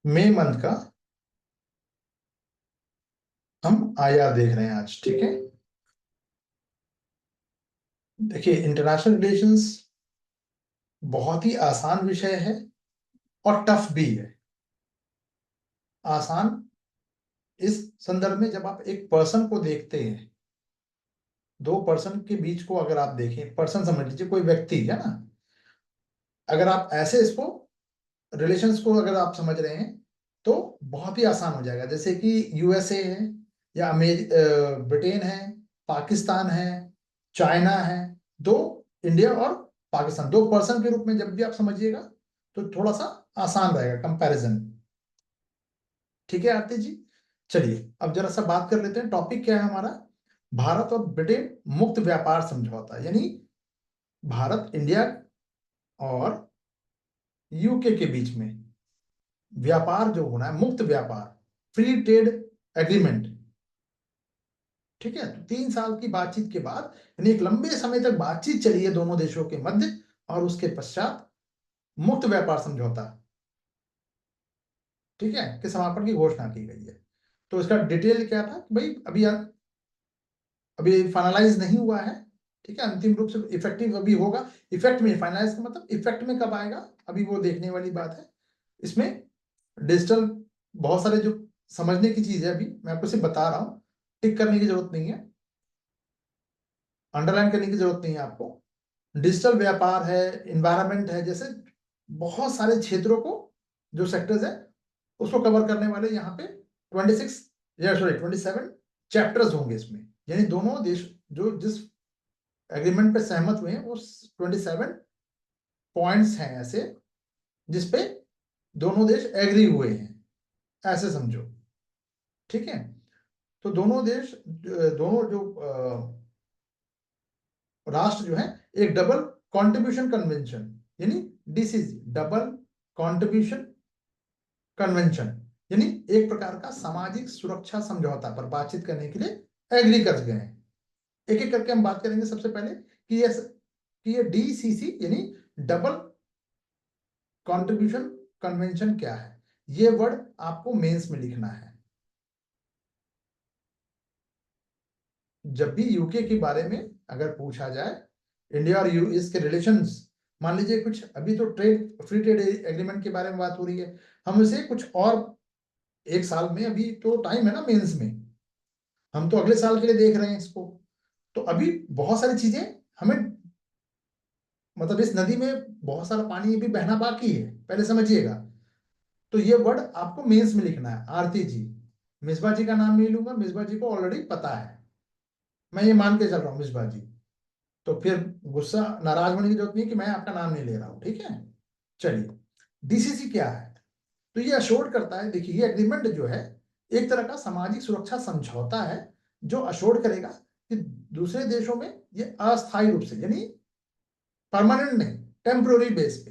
मई month का हम IR देख रहे हैं आज। ठीक है, देखिए इंटरनेशनल रिलेशंस बहुत ही आसान विषय है और टफ भी है। आसान इस संदर्भ में, जब आप एक पर्सन को देखते हैं, दो पर्सन के बीच को अगर आप देखें, पर्सन समझ लीजिए कोई व्यक्ति है ना, अगर आप ऐसे इसको रिलेशंस को अगर आप समझ रहे हैं तो बहुत ही आसान हो जाएगा। जैसे कि यूएसए है या ब्रिटेन है, पाकिस्तान है, चाइना है, दो, इंडिया और पाकिस्तान, दो पर्सन के रूप में जब भी आप समझिएगा तो थोड़ा सा आसान रहेगा कंपैरिजन। ठीक है आरती जी, चलिए अब जरा सा बात कर लेते हैं। टॉपिक क्या है हमारा? भारत और ब्रिटेन मुक्त व्यापार समझौता, यानी भारत, इंडिया और यूके के बीच में व्यापार जो होना है, मुक्त व्यापार, फ्री ट्रेड एग्रीमेंट। ठीक है, तो 3 साल की बातचीत के बाद, यानी एक लंबे समय तक बातचीत चली है दोनों देशों के मध्य, और उसके पश्चात मुक्त व्यापार समझौता, ठीक है, के समापन की घोषणा की गई है। तो इसका डिटेल क्या था कि भाई अभी फाइनलाइज नहीं हुआ है। ठीक है, अंतिम रूप से इफेक्टिव अभी होगा। इफेक्ट में, फाइनलाइज का मतलब इफेक्ट में कब आएगा, अभी वो देखने वाली बात है। इसमें डिजिटल बहुत सारे जो समझने की चीज है, अभी मैं आपको सिर्फ बता रहा हूँ, टिक करने की जरूरत नहीं है, अंडरलाइन करने की जरूरत नहीं है आपको। डिजिटल व्यापार है, इन्वायरमेंट है, जैसे बहुत सारे क्षेत्रों को, जो सेक्टर्स है, उसको कवर करने वाले यहाँ पे 26 या सॉरी 27 चैप्टर्स होंगे इसमें। यानी दोनों देश जो जिस एग्रीमेंट पे सहमत हुए हैं वो 27 पॉइंट्स हैं ऐसे, जिसपे दोनों देश एग्री हुए हैं, ऐसे समझो। ठीक है, तो दोनों देश, दोनों जो राष्ट्र जो है, एक डबल कंट्रीब्यूशन कन्वेंशन, यानी डीसीसी, डबल कंट्रीब्यूशन कन्वेंशन, यानी एक प्रकार का सामाजिक सुरक्षा समझौता पर बातचीत करने के लिए एग्री कर गए हैं। एक एक करके हम बात करेंगे। सबसे पहले कि ये डीसीसी यानी डबल कंट्रीब्यूशन कन्वेंशन क्या है, ये वर्ड आपको मेंस में लिखना है। जब भी यूके के बारे में अगर पूछा जाए, इंडिया और यूएस के रिलेशंस, मान लीजिए कुछ अभी तो फ्री ट्रेड एग्रीमेंट के बारे में बात हो रही है, हम इसे कुछ और 1 साल में, अभी तो टाइम है ना मेंस में, हम तो अगले साल के लिए देख रहे हैं इसको। तो अभी बहुत सारी चीजें हमें, मतलब इस नदी में बहुत सारा पानी अभी बहना बाकी है, पहले समझिएगा। तो ये वर्ड आपको मेंस में लिखना है। आरती जी, मिसबा जी का नाम नहीं लूंगा, मिसबा जी को ऑलरेडी पता है, मैं ये मान के चल रहा हूँ मिसबा जी। तो फिर गुस्सा नाराज होने की जरूरत नहीं कि मैं आपका नाम नहीं ले रहा हूं। ठीक है, चलिए डीसीसी क्या है? तो ये अश्योर करता है, देखिए ये एग्रीमेंट जो है एक तरह का सामाजिक सुरक्षा समझौता है, जो अश्योर करेगा कि दूसरे देशों में ये अस्थायी रूप से, यानी परमानेंट नहीं, टेम्पोररी बेस पे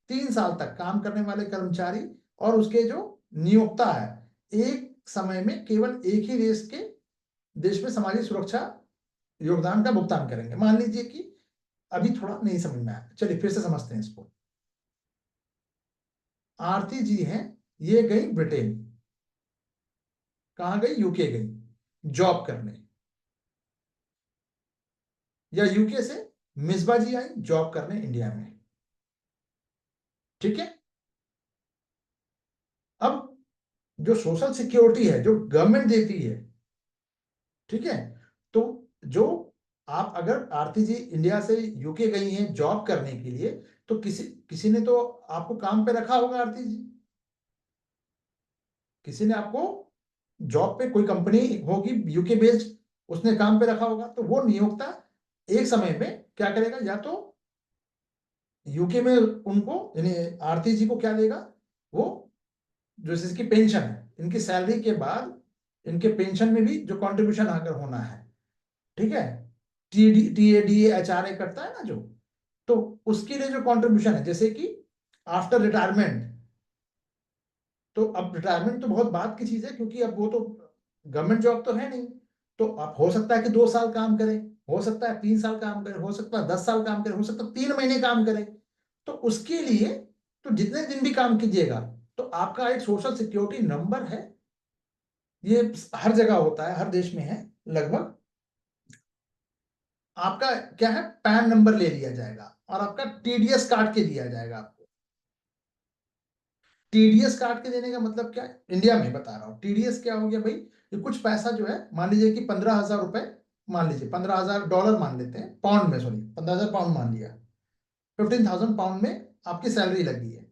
3 साल तक काम करने वाले कर्मचारी और उसके जो नियोक्ता है, एक समय में केवल एक ही देश में सामाजिक सुरक्षा योगदान का भुगतान करेंगे। मान लीजिए कि अभी थोड़ा नहीं समझ में आया, चलिए फिर से समझते हैं इसको। आरती जी हैं, ये गई ब्रिटेन, कहाँ गई? यूके गई जॉब करने, या यूके से मिसबा जी आई जॉब करने इंडिया में। ठीक है, अब जो सोशल सिक्योरिटी है जो गवर्नमेंट देती है, ठीक है, तो जो आप अगर आरती जी इंडिया से यूके गई हैं जॉब करने के लिए, तो किसी किसी ने तो आपको काम पे रखा होगा आरती जी, किसी ने आपको जॉब पे, कोई कंपनी होगी यूके बेस्ड, उसने काम पे रखा होगा। तो वो नियोक्ता एक समय में क्या करेगा, या तो यूके में उनको, यानी आरती जी को क्या देगा, वो जो इसकी पेंशन है, इनकी सैलरी के बाद इनके पेंशन में भी जो कंट्रीब्यूशन अगर होना है, ठीक है, TADA HRA करता है ना जो, तो उसके लिए जो कंट्रीब्यूशन है, जैसे कि आफ्टर रिटायरमेंट, तो अब रिटायरमेंट तो बहुत बात की चीज है, क्योंकि अब वो तो गवर्नमेंट जॉब तो है नहीं। तो अब हो सकता है कि 2 साल काम करें, हो सकता है 3 साल काम करें, हो सकता है 10 साल काम करें, हो सकता है 3 महीने काम करें। तो उसके लिए तो जितने दिन भी काम कीजिएगा, तो आपका एक सोशल सिक्योरिटी नंबर है, ये हर जगह होता है, हर देश में है लगभग। आपका क्या है, पैन नंबर ले लिया जाएगा और आपका टीडीएस काट के दिया जाएगा आपको। टीडीएस काट के देने का मतलब क्या है, इंडिया में बता रहा हूँ। टीडीएस क्या हो गया भाई, ये कुछ पैसा जो है, मान लीजिए कि 15,000 रुपए, मान लीजिए 15,000 डॉलर मान लेते हैं, पाउंड में, सॉरी 15,000 पाउंड मान लिया, 15,000 पाउंड में आपकी सैलरी लगी है,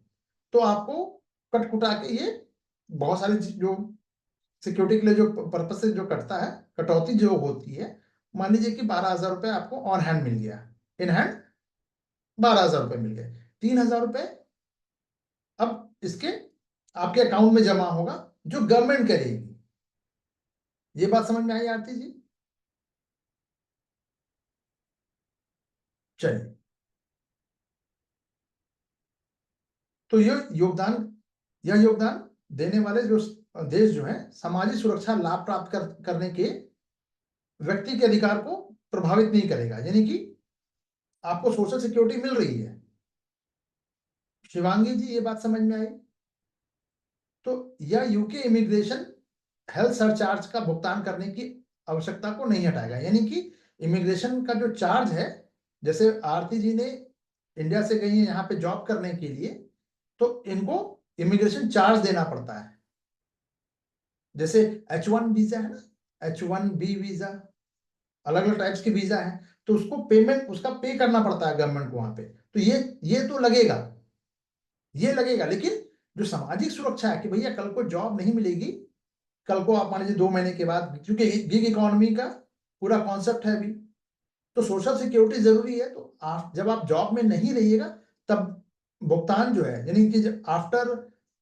तो आपको कट कुटा के ये बहुत सारी जो सिक्योरिटी के लिए जो पर्पज से जो कटता है, कटौती जो होती है, मान लीजिए कि 12,000 रुपए आपको ऑन हैंड मिल गया, इन हैंड 12,000 रुपए मिल गए, 3,000 रुपए अब इसके आपके अकाउंट में जमा होगा, जो गवर्नमेंट करेगी। ये बात समझ में आई आरती जी? चलिए, तो यह योगदान देने वाले जो देश जो है, सामाजिक सुरक्षा लाभ प्राप्त करने के व्यक्ति के अधिकार को प्रभावित नहीं करेगा, यानी कि आपको सोशल सिक्योरिटी मिल रही है। शिवांगी जी, ये बात समझ में आई? तो यह यूके इमिग्रेशन हेल्थ सरचार्ज का भुगतान करने की आवश्यकता को नहीं हटाएगा, यानी कि इमिग्रेशन का जो चार्ज है, जैसे आरती जी ने इंडिया से गई है यहाँ पे जॉब करने के लिए, तो इनको इमिग्रेशन चार्ज देना पड़ता है। जैसे H1 वीजा है ना, H1B वीजा, अलग अलग टाइप्स के वीजा है, तो उसको पेमेंट उसका पे करना पड़ता है गवर्नमेंट को वहां पे, तो ये तो लगेगा, ये लगेगा। लेकिन जो सामाजिक सुरक्षा है कि भैया कल को जॉब नहीं मिलेगी, कल को आप मान लीजिए 2 महीने के बाद, क्योंकि गिग इकोनॉमी का पूरा कॉन्सेप्ट है अभी, तो सोशल सिक्योरिटी जरूरी है। तो आप जब आप जॉब में नहीं रहिएगा, तब भुगतान जो है, यानी कि जब आफ्टर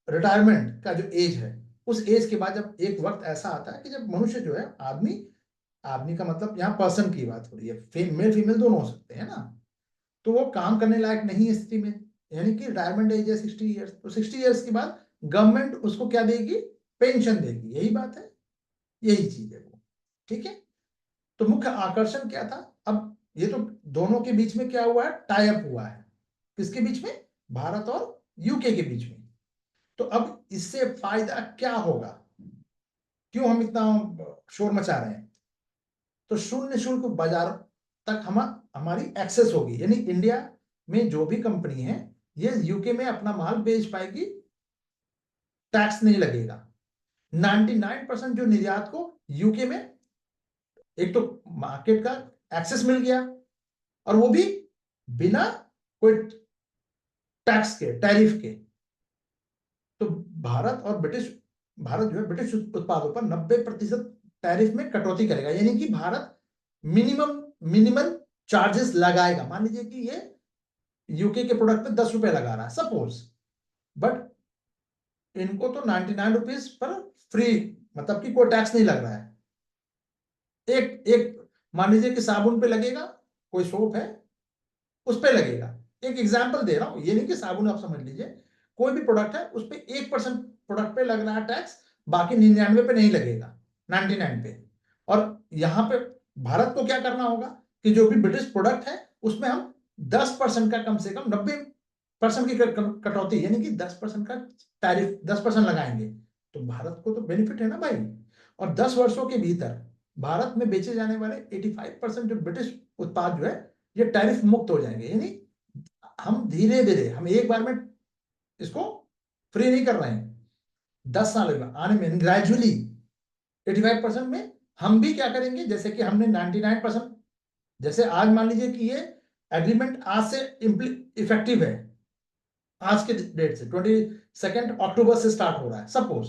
रिटायरमेंट का जो एज है, उस एज के बाद जब एक वक्त ऐसा आता है कि जब मनुष्य जो है, आदमी, आदमी का मतलब यहाँ पर्सन की बात हो रही है, मेल फीमेल दोनों हो सकते हैं ना, तो वो काम करने लायक नहीं है स्थिति में, यानी कि रिटायरमेंट एज है 60 ईयर्स, तो 60 ईयर्स के बाद गवर्नमेंट उसको क्या देगी, पेंशन देगी, यही बात है, यही चीज है वो। ठीक है, तो मुख्य आकर्षण क्या था, अब ये तो दोनों के बीच में क्या हुआ है, टाई अप हुआ है, किसके बीच में, भारत और यूके के बीच में। तो अब इससे फायदा क्या होगा, क्यों हम इतना शोर मचा रहे हैं, तो शून्य शुल्क बाजार तक हमारी एक्सेस होगी, यानी इंडिया में जो भी कंपनी है, ये यूके में अपना माल बेच पाएगी, टैक्स नहीं लगेगा। 99% जो निर्यात को यूके में, एक तो मार्केट का एक्सेस मिल गया, और वो भी बिना कोई टैक्स के, टैरिफ के। तो भारत जो है ब्रिटिश उत्पादों पर 90% टैरिफ में कटौती करेगा, यानी कि भारत मिनिमम चार्जेस लगाएगा। मान लीजिए कि ये यूके के प्रोडक्ट पे 10 रुपए लगा रहा है सपोज, बट इनको तो 99 रुपीज पर फ्री, मतलब कि कोई टैक्स नहीं लग रहा है। एक एक मान लीजिए कि साबुन पे लगेगा, कोई सोप है उस पे लगेगा, एक एग्जांपल दे रहा हूं, ये नहीं कि साबुन आप समझ लीजिए, कोई भी प्रोडक्ट है उस पे 1% प्रोडक्ट पे लग रहा है टैक्स, बाकी 99 पे नहीं लगेगा, 99 पे। और यहाँ पे भारत को क्या करना होगा कि जो भी ब्रिटिश प्रोडक्ट है उसमें हम 10% का, कम से कम 90% की कटौती, यानी कि 10% का टैरिफ, 10% लगाएंगे, तो भारत को तो बेनिफिट है ना भाई। और 10 वर्षों के भीतर भारत में बेचे जाने वाले 85% जो ब्रिटिश उत्पाद जो है, ये टैरिफ मुक्त हो जाएंगे, यानी हम धीरे धीरे, हम एक बार में इसको फ्री नहीं कर रहे हैं, 10 साल आने में ग्रेजुअली 85% में हम भी क्या करेंगे, जैसे कि हमने 99%, जैसे आज मान लीजिए कि ये एग्रीमेंट आज से इफेक्टिव है, आज के डेट से 22 अक्टूबर से स्टार्ट हो रहा है सपोज,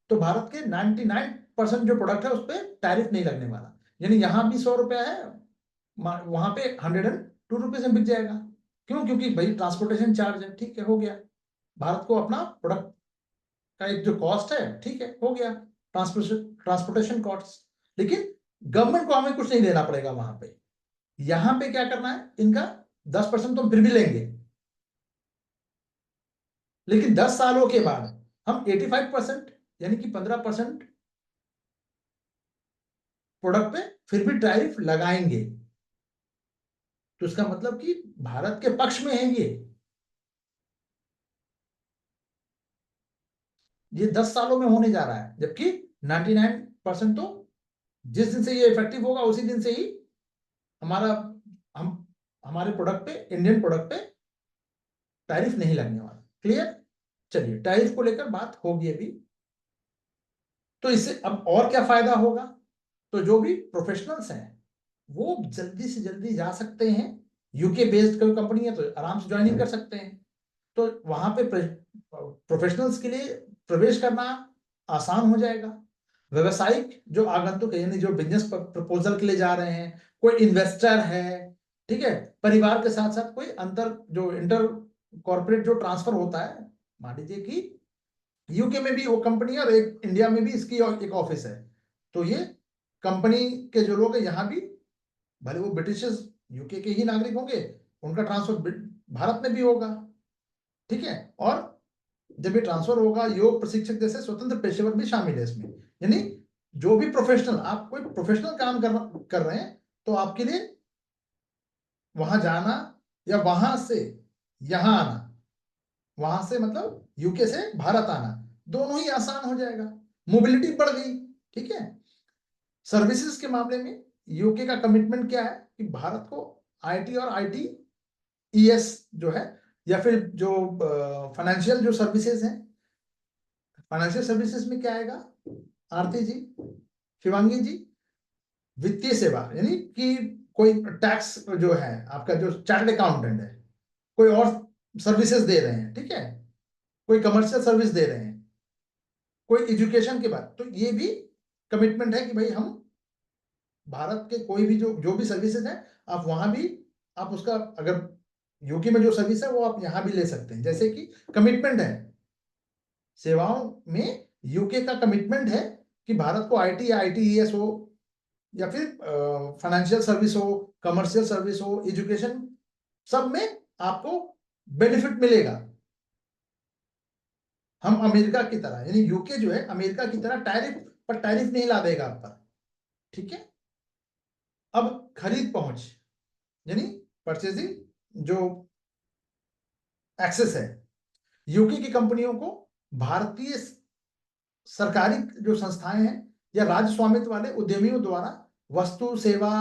तो भारत के 99% जो प्रोडक्ट है उस पर टैरिफ नहीं लगने वाला, यानी यहां भी 100 रुपया है, वहां पे 102 रुपीज में बिक जाएगा। क्यों, क्योंकि भाई ट्रांसपोर्टेशन चार्ज है, ठीक है, हो गया, भारत को अपना प्रोडक्ट का एक जो कॉस्ट है, ठीक है, हो गया, ट्रांसपोर्टेशन कॉस्ट। लेकिन गवर्नमेंट को हमें कुछ नहीं देना पड़ेगा वहां पे, यहां पे क्या करना है, इनका 10% तो हम फिर भी लेंगे, लेकिन 10 सालों के बाद हम 85%, यानी कि 15% प्रोडक्ट पे फिर भी टैरिफ लगाएंगे। तो इसका मतलब कि भारत के पक्ष में है ये, ये 10 सालों में होने जा रहा है, जबकि 99% तो जिस दिन से ये इफेक्टिव होगा उसी दिन से ही हमारा हम हमारे प्रोडक्ट पे, इंडियन प्रोडक्ट पे टैरिफ नहीं लगने वाला। क्लियर? चलिए, टैरिफ को लेकर बात होगी अभी। तो इससे अब और क्या फायदा होगा? तो जो भी प्रोफेशनल्स हैं वो जल्दी से जल्दी जा सकते हैं। यूके बेस्ड कोई कंपनी है तो आराम से ज्वाइनिंग कर सकते हैं। तो वहां पे प्रोफेशनल्स के लिए प्रवेश करना आसान हो जाएगा। व्यवसायिक जो आगंतुक है, यानी जो बिजनेस प्रपोजल के लिए जा रहे हैं, कोई इन्वेस्टर है, ठीक है, परिवार के साथ साथ कोई इंटर कॉर्पोरेट जो ट्रांसफर होता है, मान लीजिए कि यूके में भी वो कंपनी है और एक इंडिया में भी इसकी एक ऑफिस है, तो ये कंपनी के जो लोग हैं यहाँ भी, भले वो ब्रिटिश यूके के ही नागरिक होंगे, उनका ट्रांसफर भारत में भी होगा। ठीक है, और जब ये ट्रांसफर होगा, योग प्रशिक्षक जैसे स्वतंत्र पेशेवर भी शामिल है इसमें। यानी जो भी प्रोफेशनल, आप कोई प्रोफेशनल काम कर रहे हैं तो आपके लिए वहां जाना या वहां से यहां आना, वहां से मतलब यूके से भारत आना, दोनों ही आसान हो जाएगा, मोबिलिटी बढ़ गई। ठीक है, सर्विसेज के मामले में यूके का कमिटमेंट क्या है कि भारत को आईटी और आईटीईएस जो है, या फिर जो फाइनेंशियल जो सर्विसेज हैं, फाइनेंशियल सर्विसेज में क्या आएगा आरती जी, शिवांगी जी? वित्तीय सेवा, यानी कि कोई टैक्स जो है आपका, जो चार्टर्ड अकाउंटेंट है, कोई और सर्विसेज दे रहे हैं, ठीक है, कोई कमर्शियल सर्विस दे रहे हैं, कोई एजुकेशन के बाद, तो ये भी कमिटमेंट है कि भाई हम भारत के कोई भी जो भी सर्विसेज है, आप वहां भी, आप उसका अगर यूके में जो सर्विस है वो आप यहां भी ले सकते हैं। जैसे कि कमिटमेंट है सेवाओं में, यूके का कमिटमेंट है कि भारत को आईटी या आईटीईएस हो, या फिर फाइनेंशियल सर्विस हो, कमर्शियल सर्विस हो, एजुकेशन, सब में आपको बेनिफिट मिलेगा। हम अमेरिका की तरह, यानी यूके जो है अमेरिका की तरह टैरिफ पर टैरिफ नहीं ला देगा आप पर। ठीक है, अब खरीद पहुंच, यानी परचेजिंग जो एक्सेस है, यूके की कंपनियों को भारतीय सरकारी जो संस्थाएं हैं या राज्य स्वामित्व वाले उद्यमियों द्वारा वस्तु सेवा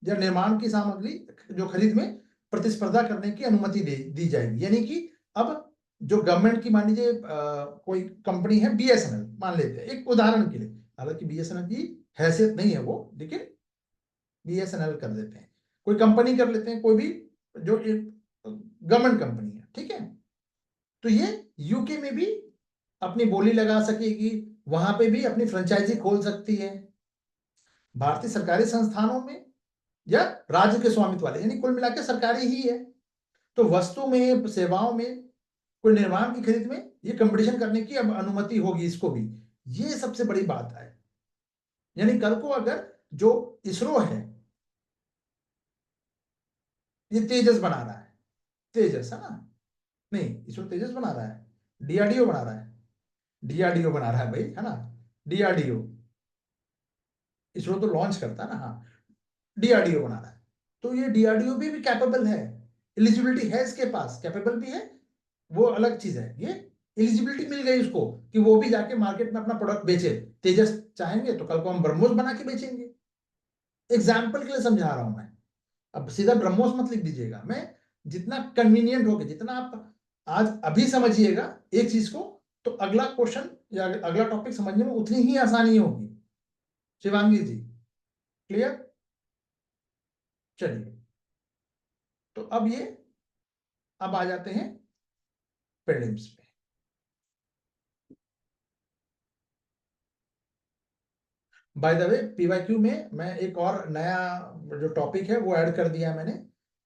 या निर्माण की सामग्री जो खरीद में प्रतिस्पर्धा करने की अनुमति दी जाएगी। यानी कि अब जो गवर्नमेंट की, मान लीजिए कोई कंपनी है बीएसएनएल, मान लेते हैं एक उदाहरण के लिए, हालांकि बीएसएनएल की हैसियत नहीं है वो, लेकिन बीएसएनएल कर देते हैं, कोई कंपनी कर लेते हैं, कोई भी जो गवर्नमेंट कंपनी है, ठीक है, तो ये यूके में भी अपनी बोली लगा सकेगी, वहां पे भी अपनी फ्रेंचाइजी खोल सकती है भारतीय सरकारी संस्थानों में या राज्य के स्वामित्व वाले, यानी कुल मिलाकर सरकारी ही है। तो वस्तु में, सेवाओं में, कोई निर्माण की खरीद में ये कंपटीशन करने की अब अनुमति होगी इसको भी। ये सबसे बड़ी बात है। यानी कल को अगर जो इसरो है, ये तेजस बना रहा है, तेजस है ना, नहीं इसरो तेजस बना रहा है, डीआरडीओ बना रहा है, डीआरडीओ बना रहा है भाई, है ना, डीआरडीओ, इसरो तो लॉन्च करता है ना, हाँ, डीआरडीओ बना रहा है, तो ये डीआरडीओ भी कैपेबल है, एलिजिबिलिटी है इसके पास, कैपेबल भी है, वो अलग चीज है। ये एलिजिबिलिटी मिल गई उसको कि वो भी जाके मार्केट में अपना प्रोडक्ट बेचे। तेजस चाहेंगे तो कल को हम ब्रह्मोस बना के बेचेंगे। एग्जाम्पल के लिए समझा रहा हूं मैं, अब सीधा ब्रह्मोस मत लिख दीजिएगा, मैं जितना कन्वीनियंट होगा, जितना आप आज अभी समझिएगा एक चीज को, तो अगला क्वेश्चन या अगला टॉपिक समझने में उतनी ही आसानी होगी। शिवांगी जी, क्लियर? चलिए, तो अब आ जाते हैं प्रीलिम्स पे। बाय द वे, पीवाईक्यू में मैं एक और नया जो टॉपिक है वो ऐड कर दिया मैंने,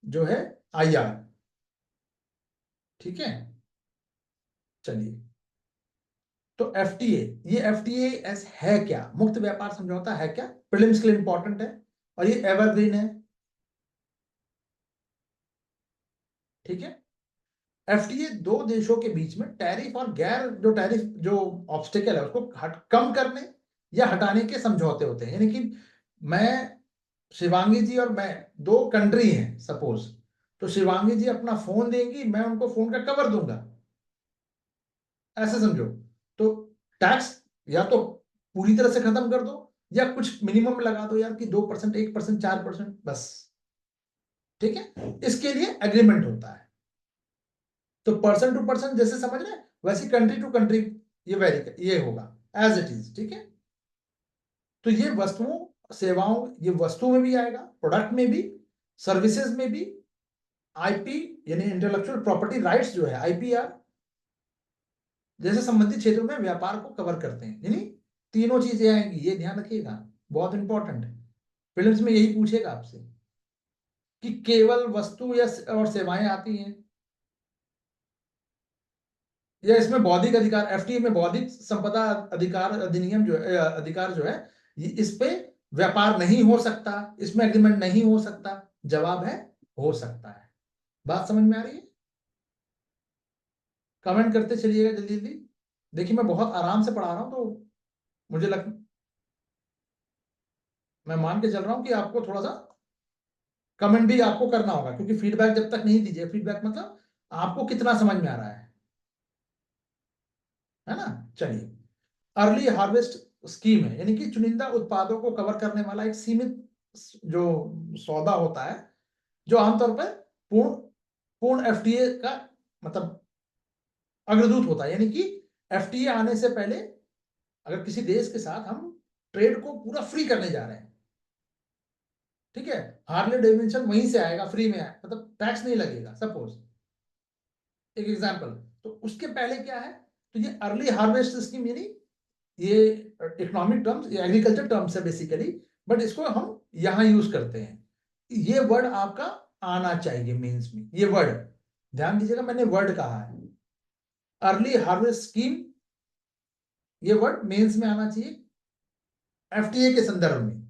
जो है आईआर। ठीक है, चलिए, तो एफटीए, ये एफटीए एस है क्या, मुक्त व्यापार समझौता है क्या, प्रीलिम्स के लिए इंपॉर्टेंट है, और ये एवरग्रीन है। ठीक है, एफटीए दो देशों के बीच में टैरिफ और गैर जो टैरिफ जो ऑब्स्टेकल है उसको कम करने या हटाने के समझौते होते हैं। यानी कि मैं, शिवांगी जी और मैं, दो कंट्री हैं सपोज, तो शिवांगी जी अपना फोन देंगी, मैं उनको फोन का कवर दूंगा, ऐसे समझो। तो टैक्स या तो पूरी तरह से खत्म कर दो या कुछ मिनिमम लगा दो यार कि 2%, 1%, 4%, बस। ठीक है, इसके लिए एग्रीमेंट होता है। तो पर्सन टू पर्सन जैसे समझ रहे हैं, वैसे कंट्री टू कंट्री ये होगा एज इट इज। ठीक है, तो ये वस्तुओं सेवाओं, ये वस्तुओं में भी आएगा, प्रोडक्ट में भी, सर्विसेज में भी। आईपी यानी इंटेलेक्चुअल प्रॉपर्टी राइट्स जो है, आईपीआर जैसे संबंधित क्षेत्रों में व्यापार को कवर करते हैं। यानी तीनों चीजें आएंगी, ये ध्यान रखिएगा, बहुत इंपॉर्टेंट है। फिल्म्स में यही पूछेगा आपसे कि केवल वस्तु या और सेवाएं आती हैं, या इसमें बौद्धिक अधिकार, एफटीए में बौद्धिक संपदा अधिकार अधिनियम जो है, अधिकार जो है, इस पे व्यापार नहीं हो सकता, इसमें एग्रीमेंट नहीं हो सकता। जवाब है हो सकता है। बात समझ में आ रही है? कमेंट करते चलिएगा जल्दी जल्दी। देखिए मैं बहुत आराम से पढ़ा रहा हूं, तो मुझे मैं मान के चल रहा हूं कि आपको थोड़ा सा कमेंट भी आपको करना होगा, क्योंकि फीडबैक जब तक नहीं दीजिए, फीडबैक मतलब आपको कितना समझ में आ रहा है ना। चलिए, अर्ली हार्वेस्ट स्कीम है, यानी कि चुनिंदा उत्पादों को कवर करने वाला एक सीमित जो सौदा होता है, जो आमतौर पर पूर्ण पूर्ण एफटीए का मतलब अग्रदूत होता है। यानी कि एफटीए आने से पहले अगर किसी देश के साथ हम ट्रेड को पूरा फ्री करने जा रहे हैं, ठीक है, हार्ले डेविडसन वहीं से आएगा, फ्री में आएगा, मतलब टैक्स नहीं लगेगा, सपोज एक एग्जांपल। तो उसके पहले क्या है, तो ये अर्ली हार्वेस्ट स्कीम, यानी ये इकोनॉमिक टर्म्स, ये एग्रीकल्चर टर्म्स है बेसिकली, बट इसको हम यहां यूज करते हैं। ये वर्ड आपका आना चाहिए मेंस में, ये वर्ड ध्यान दीजिएगा, मैंने वर्ड कहा है अर्ली हार्वेस्ट स्कीम, ये वर्ड मेंस में आना चाहिए एफटीए के संदर्भ में।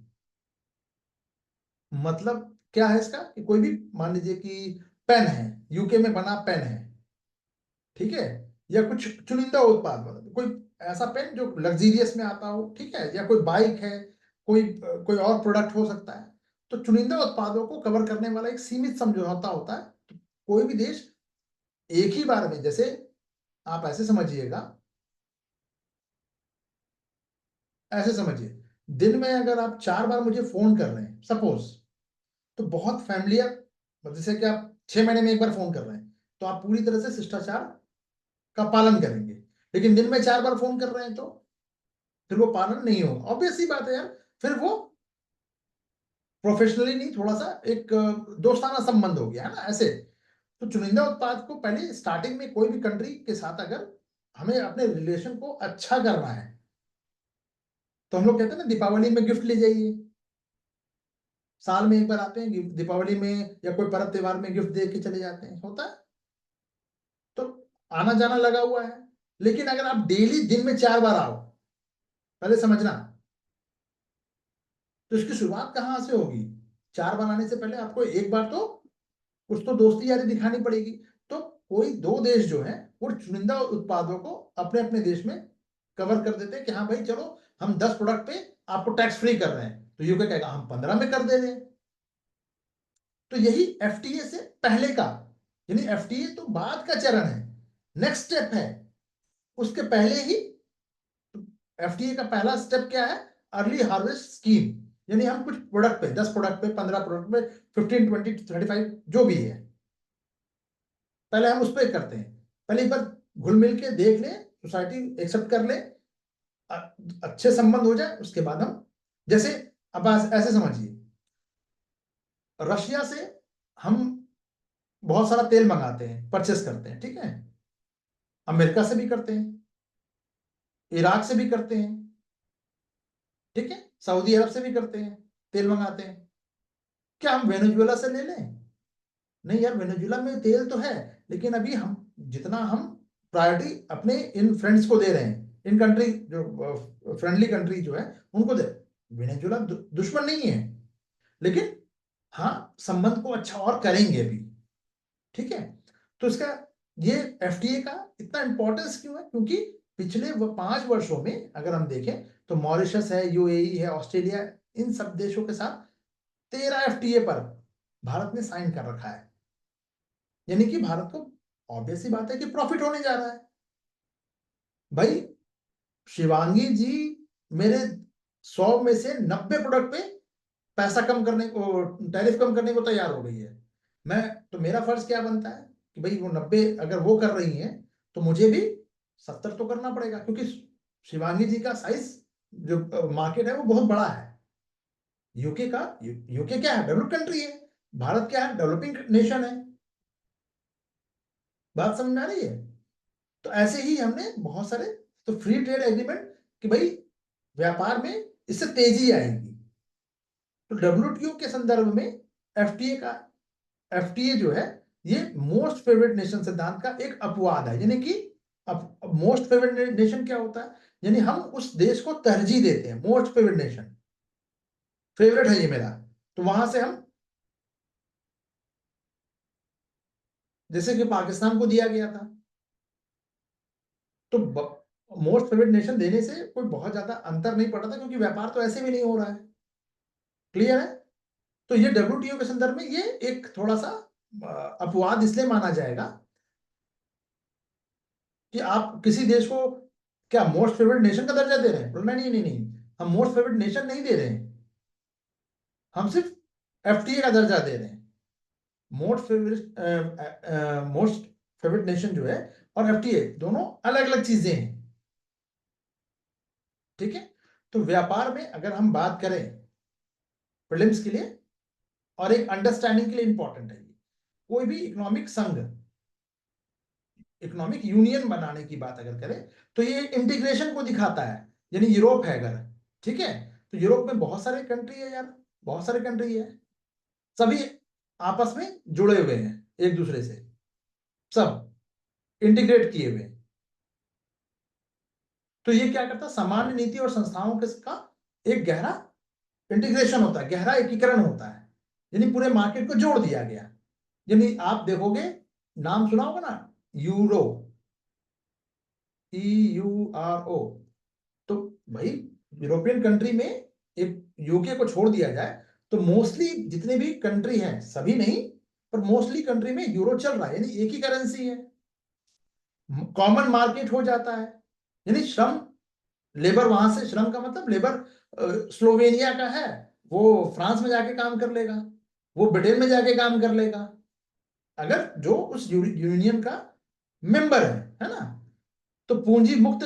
मतलब क्या है इसका, कि कोई भी मान लीजिए कि पेन है, यूके में बना पेन है, ठीक है, या कुछ चुनिंदा उत्पाद, मतलब कोई ऐसा पेन जो लग्जीरियस में आता हो, ठीक है, या कोई बाइक है, कोई और प्रोडक्ट हो सकता है। तो चुनिंदा उत्पादों को कवर करने वाला एक सीमित समझौता होता है। तो कोई भी देश एक ही बार में, जैसे आप ऐसे समझिएगा, ऐसे समझिए, दिन में अगर आप 4 बार मुझे फोन कर रहे हैं सपोज, तो बहुत फैमिलियर, जैसे कि आप 6 महीने में एक बार फोन कर रहे हैं, तो आप पूरी तरह से शिष्टाचार का पालन करेंगे। लेकिन दिन में 4 बार फोन कर रहे हैं, तो फिर वो पालन नहीं होगा, ऑब्वियस सी बात है यार। फिर वो प्रोफेशनली नहीं, थोड़ा सा एक दोस्ताना संबंध हो गया है ना, ऐसे। तो चुनिंदा उत्पाद को पहले स्टार्टिंग में कोई भी कंट्री के साथ अगर हमें अपने रिलेशन को अच्छा करना है, तो हम लोग कहते हैं ना, दीपावली में गिफ्ट ले जाइए, साल में एक बार आते हैं दीपावली में, या कोई पर्व त्योहार में गिफ्ट दे के चले जाते हैं, होता है। तो आना जाना लगा हुआ है। लेकिन अगर आप डेली दिन में 4 बार आओ, पहले समझना, तो इसकी शुरुआत कहां से होगी। 4 बार आने से पहले आपको एक बार तो कुछ तो दोस्ती यारी दिखानी पड़ेगी। तो कोई दो देश जो है वो चुनिंदा उत्पादों को अपने अपने देश में कवर कर देते हैं कि हाँ भाई चलो, हम 10 प्रोडक्ट पे आपको टैक्स फ्री कर रहे हैं, तो यूके कहेगा हम 15 में कर दे रहे हैं। तो यही एफटीए से पहले का, यानी एफटीए तो बाद का चरण है, नेक्स्ट स्टेप है। उसके पहले ही एफटीए का पहला स्टेप क्या है, अर्ली हार्वेस्ट स्कीम, यानी हम कुछ प्रोडक्ट पे, 10 प्रोडक्ट पे, 15 प्रोडक्ट पे, 15, 20, 35 जो भी है, पहले हम उस पर करते हैं। पहले एक बार घुल मिल के देख ले, सोसाइटी एक्सेप्ट कर ले, अच्छे संबंध हो जाए, उसके बाद हम, जैसे अब ऐसे समझिए, रशिया से हम बहुत सारा तेल मंगाते हैं, परचेस करते हैं, ठीक है, अमेरिका से भी करते हैं, इराक से भी करते हैं, ठीक है, सऊदी अरब से भी करते हैं, तेल मंगाते हैं। क्या हम वेनेजुएला से ले लें? नहीं यार, वेनेजुएला में तेल तो है, लेकिन अभी हम जितना हम प्रायोरिटी अपने इन फ्रेंड्स को दे रहे हैं, इन कंट्री जो फ्रेंडली कंट्री जो है उनको दे। वेनेजुएला दुश्मन नहीं है, लेकिन हाँ, संबंध को अच्छा और करेंगे अभी, ठीक है। तो इसका ये एफटीए का इतना इंपॉर्टेंस क्यों है, क्योंकि पिछले 5 वर्षों में अगर हम देखें, तो मॉरिशस है, यूएई है, ऑस्ट्रेलिया, इन सब देशों के साथ 13 एफटीए पर भारत ने साइन कर रखा है। यानी कि भारत को ऑब्वियस सी बात है कि प्रॉफिट होने जा रहा है भाई। शिवांगी जी मेरे 100 में से 90 प्रोडक्ट पे पैसा कम करने को, टैरिफ कम करने को तैयार हो गई है। मैं तो मेरा फर्ज क्या बनता है कि भाई वो 90 अगर वो कर रही हैं तो मुझे भी 70 तो करना पड़ेगा, क्योंकि शिवांगी जी का साइज जो मार्केट है वो बहुत बड़ा है। यूके क्या है, डेवलप कंट्री है। भारत क्या है, डेवलपिंग नेशन है। बात समझ में आ रही है? तो ऐसे ही हमने बहुत सारे, तो फ्री ट्रेड एग्रीमेंट कि भाई व्यापार में इससे तेजी आएगी। तो डब्ल्यूटीओ के संदर्भ में एफटीए जो है ये मोस्ट फेवरेट नेशन सिद्धांत का एक अपवाद है। यानी कि मोस्ट फेवरेट नेशन क्या होता है, यानी हम उस देश को तरजीह देते हैं। मोस्ट फेवरेट नेशन, फेवरेट है ये मेरा, तो वहां से हम, जैसे कि पाकिस्तान को दिया गया था, तो मोस्ट फेवरेट नेशन देने से कोई बहुत ज्यादा अंतर नहीं पड़ता, क्योंकि व्यापार तो ऐसे भी नहीं हो रहा है। क्लियर है? तो ये डब्ल्यूटीओ के संदर्भ में ये एक थोड़ा सा अपवाद इसलिए माना जाएगा कि आप किसी देश को क्या मोस्ट फेवरेट नेशन का दर्जा दे रहे हैं? बोलना नहीं नहीं नहीं, हम मोस्ट फेवरेट नेशन नहीं दे रहे हैं, हम सिर्फ एफटीए का दर्जा दे रहे हैं। मोस्ट फेवरेट नेशन जो है और एफटीए दोनों अलग अलग चीजें हैं। ठीक है? तो व्यापार में अगर हम बात करें प्रीलिम्स के लिए और एक अंडरस्टैंडिंग के लिए इंपॉर्टेंट है, कोई भी इकोनॉमिक संघ, इकोनॉमिक यूनियन बनाने की बात अगर करें तो ये इंटीग्रेशन को दिखाता है। यानी यूरोप है अगर, ठीक है, तो यूरोप में बहुत सारे कंट्री है यार, बहुत सारे कंट्री है, सभी आपस में जुड़े हुए हैं एक दूसरे से, सब इंटीग्रेट किए हुए। तो ये क्या करता है, सामान्य नीति और संस्थाओं के का एक गहरा इंटीग्रेशन होता है, गहरा एकीकरण होता है। यानी पूरे मार्केट को जोड़ दिया गया। यानी आप देखोगे, नाम सुना होगा ना, यूरो, EURO। तो भाई यूरोपियन कंट्री में एक यूके को छोड़ दिया जाए तो मोस्टली जितने भी कंट्री हैं, सभी नहीं पर मोस्टली कंट्री में यूरो चल रहा है, यानी एक ही करेंसी है, कॉमन मार्केट हो जाता है। यानी श्रम, लेबर, वहां से श्रम का मतलब लेबर स्लोवेनिया का है, वो फ्रांस में जाके काम कर लेगा, वो ब्रिटेन में जाके काम कर लेगा, अगर जो उस यूनियन का मेंबर है ना। तो पूंजी मुक्त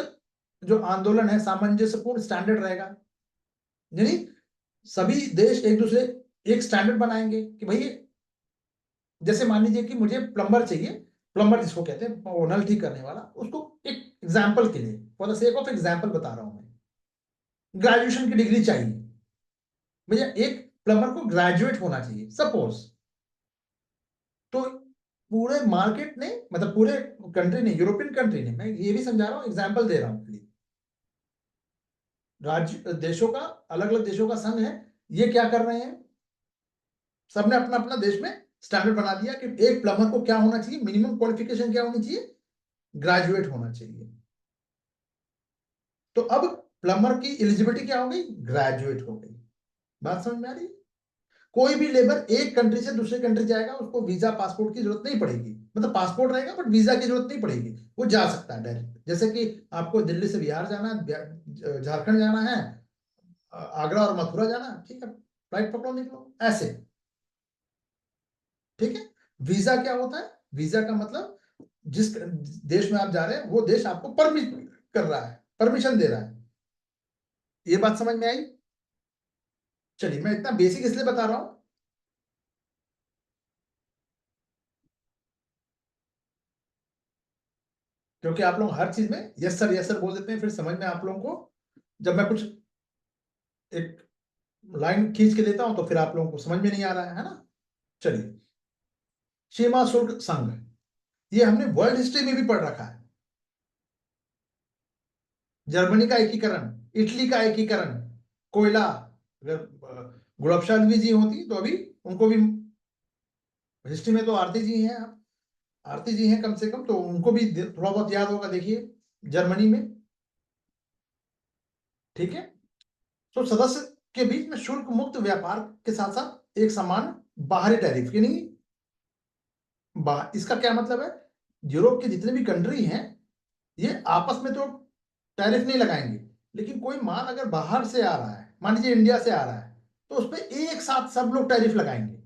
जो आंदोलन है सामंजस्यपूर्ण स्टैंडर्ड रहेगा। यानी सभी देश एक दूसरे एक स्टैंडर्ड बनाएंगे कि भाई, जैसे मान लीजिए कि मुझे प्लम्बर चाहिए, प्लम्बर जिसको कहते हैं वो नल ठीक करने वाला, उसको एक एग्जाम्पल के लिए, for the sake of example बता रहा हूं मैं, ग्रेजुएशन की डिग्री चाहिए भैया, एक प्लम्बर को ग्रेजुएट होना चाहिए सपोज। तो पूरे मार्केट ने, मतलब पूरे कंट्री ने, यूरोपियन कंट्री ने, मैं ये भी समझा रहा हूं, एग्जाम्पल दे रहा हूं, राज्य देशों का, अलग अलग देशों का संघ है, ये क्या कर रहे हैं, सबने अपना अपना देश में स्टैंडर्ड बना दिया कि एक प्लम्बर को क्या होना चाहिए, मिनिमम क्वालिफिकेशन क्या होनी चाहिए, ग्रेजुएट होना चाहिए। तो अब प्लम्बर की एलिजिबिलिटी क्या हो गई, ग्रेजुएट हो गई। बात समझ में आ रही है? कोई भी लेबर एक कंट्री से दूसरे कंट्री जाएगा, उसको वीजा पासपोर्ट की जरूरत नहीं पड़ेगी, मतलब पासपोर्ट रहेगा बट वीजा की जरूरत नहीं पड़ेगी, वो जा सकता है डायरेक्ट। जैसे कि आपको दिल्ली से बिहार जाना है, झारखंड जाना है, आगरा और मथुरा जाना, ठीक है, फ्लाइट पकड़ो निकलो ऐसे। ठीक है? वीजा क्या होता है, वीजा का मतलब जिस देश में आप जा रहे हैं वो देश आपको परमिट कर रहा है, परमिशन दे रहा है। ये बात समझ में आई? चलिए, मैं इतना बेसिक इसलिए बता रहा हूं क्योंकि आप लोग हर चीज में यस सर बोल देते हैं, फिर समझ में आप लोगों को जब मैं कुछ एक लाइन खींच के देता हूं तो फिर आप लोगों को समझ में नहीं आ रहा है ना। चलिए, सीमा शुल्क संघ, ये हमने वर्ल्ड हिस्ट्री में भी पढ़ रखा है। जर्मनी का एकीकरण, इटली का एकीकरण, कोयला, अगर गुलाबशाह जी होती तो अभी उनको भी, हिस्ट्री में तो आरती जी हैं, आप आरती जी हैं कम से कम, तो उनको भी थोड़ा बहुत याद होगा, देखिए जर्मनी में। ठीक है? तो सदस्य के बीच में शुल्क मुक्त व्यापार के साथ साथ एक समान बाहरी टैरिफ, यानी इसका क्या मतलब है, यूरोप के जितने भी कंट्री हैं ये आपस में तो टैरिफ नहीं लगाएंगे, लेकिन कोई माल अगर बाहर से आ रहा है, मान लीजिए इंडिया से आ रहा है, तो उस पर एक साथ सब लोग टैरिफ लगाएंगे।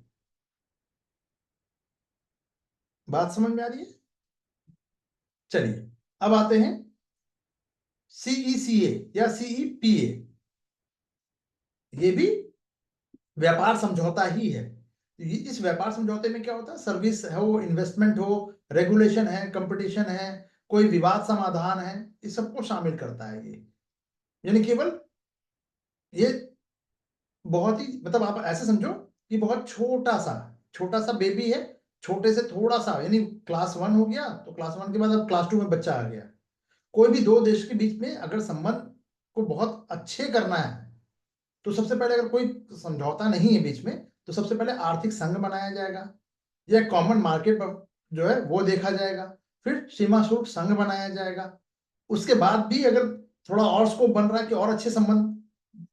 बात समझ में आ रही है? चलिए अब आते हैं सीईसीए या सीईपीए। ये भी व्यापार समझौता ही है। इस व्यापार समझौते में क्या होता है, सर्विस हो, इन्वेस्टमेंट हो, रेगुलेशन है, कंपटीशन है, कोई विवाद समाधान है, इस सबको शामिल करता है ये। यानी केवल ये बहुत ही, मतलब आप ऐसे समझो कि बहुत छोटा सा बेबी है, छोटे से थोड़ा सा, यानी क्लास 1 हो गया तो क्लास 1 के बाद अब क्लास 2 में बच्चा आ गया। कोई भी दो देश के बीच में अगर संबंध को बहुत अच्छे करना है, तो सबसे पहले अगर कोई समझौता नहीं है बीच में, तो सबसे पहले आर्थिक संघ बनाया जाएगा, या कॉमन मार्केट जो है वो देखा जाएगा, फिर सीमा शुल्क संघ बनाया जाएगा। उसके बाद भी अगर थोड़ा और स्कोप बन रहा है कि और अच्छे संबंध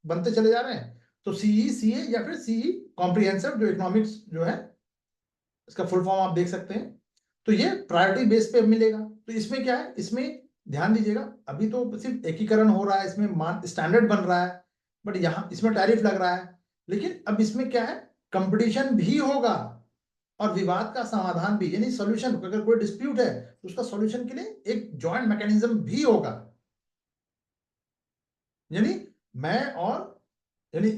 बनते चले जा रहे हैं, तो सीई सीए या फिर सीई कॉम्प्रिहेंसिव जो इकोनॉमिक्स जो है, इसका फुल फॉर्म आप देख सकते हैं। तो ये प्रायोरिटी बेस पे मिलेगा। तो इसमें क्या है, इसमें ध्यान दीजिएगा, अभी तो सिर्फ एकीकरण हो रहा है, इसमें मान स्टैंडर्ड बन रहा है, बट यहाँ इसमें टैरिफ लग रहा है। लेकिन अब इसमें क्या है, कंपटीशन भी होगा और विवाद का समाधान भी, यानी सॉल्यूशन, अगर कोई डिस्प्यूट है तो उसका सॉल्यूशन के लिए एक जॉइंट मैकेनिज्म भी होगा। यानी मैं और, यानी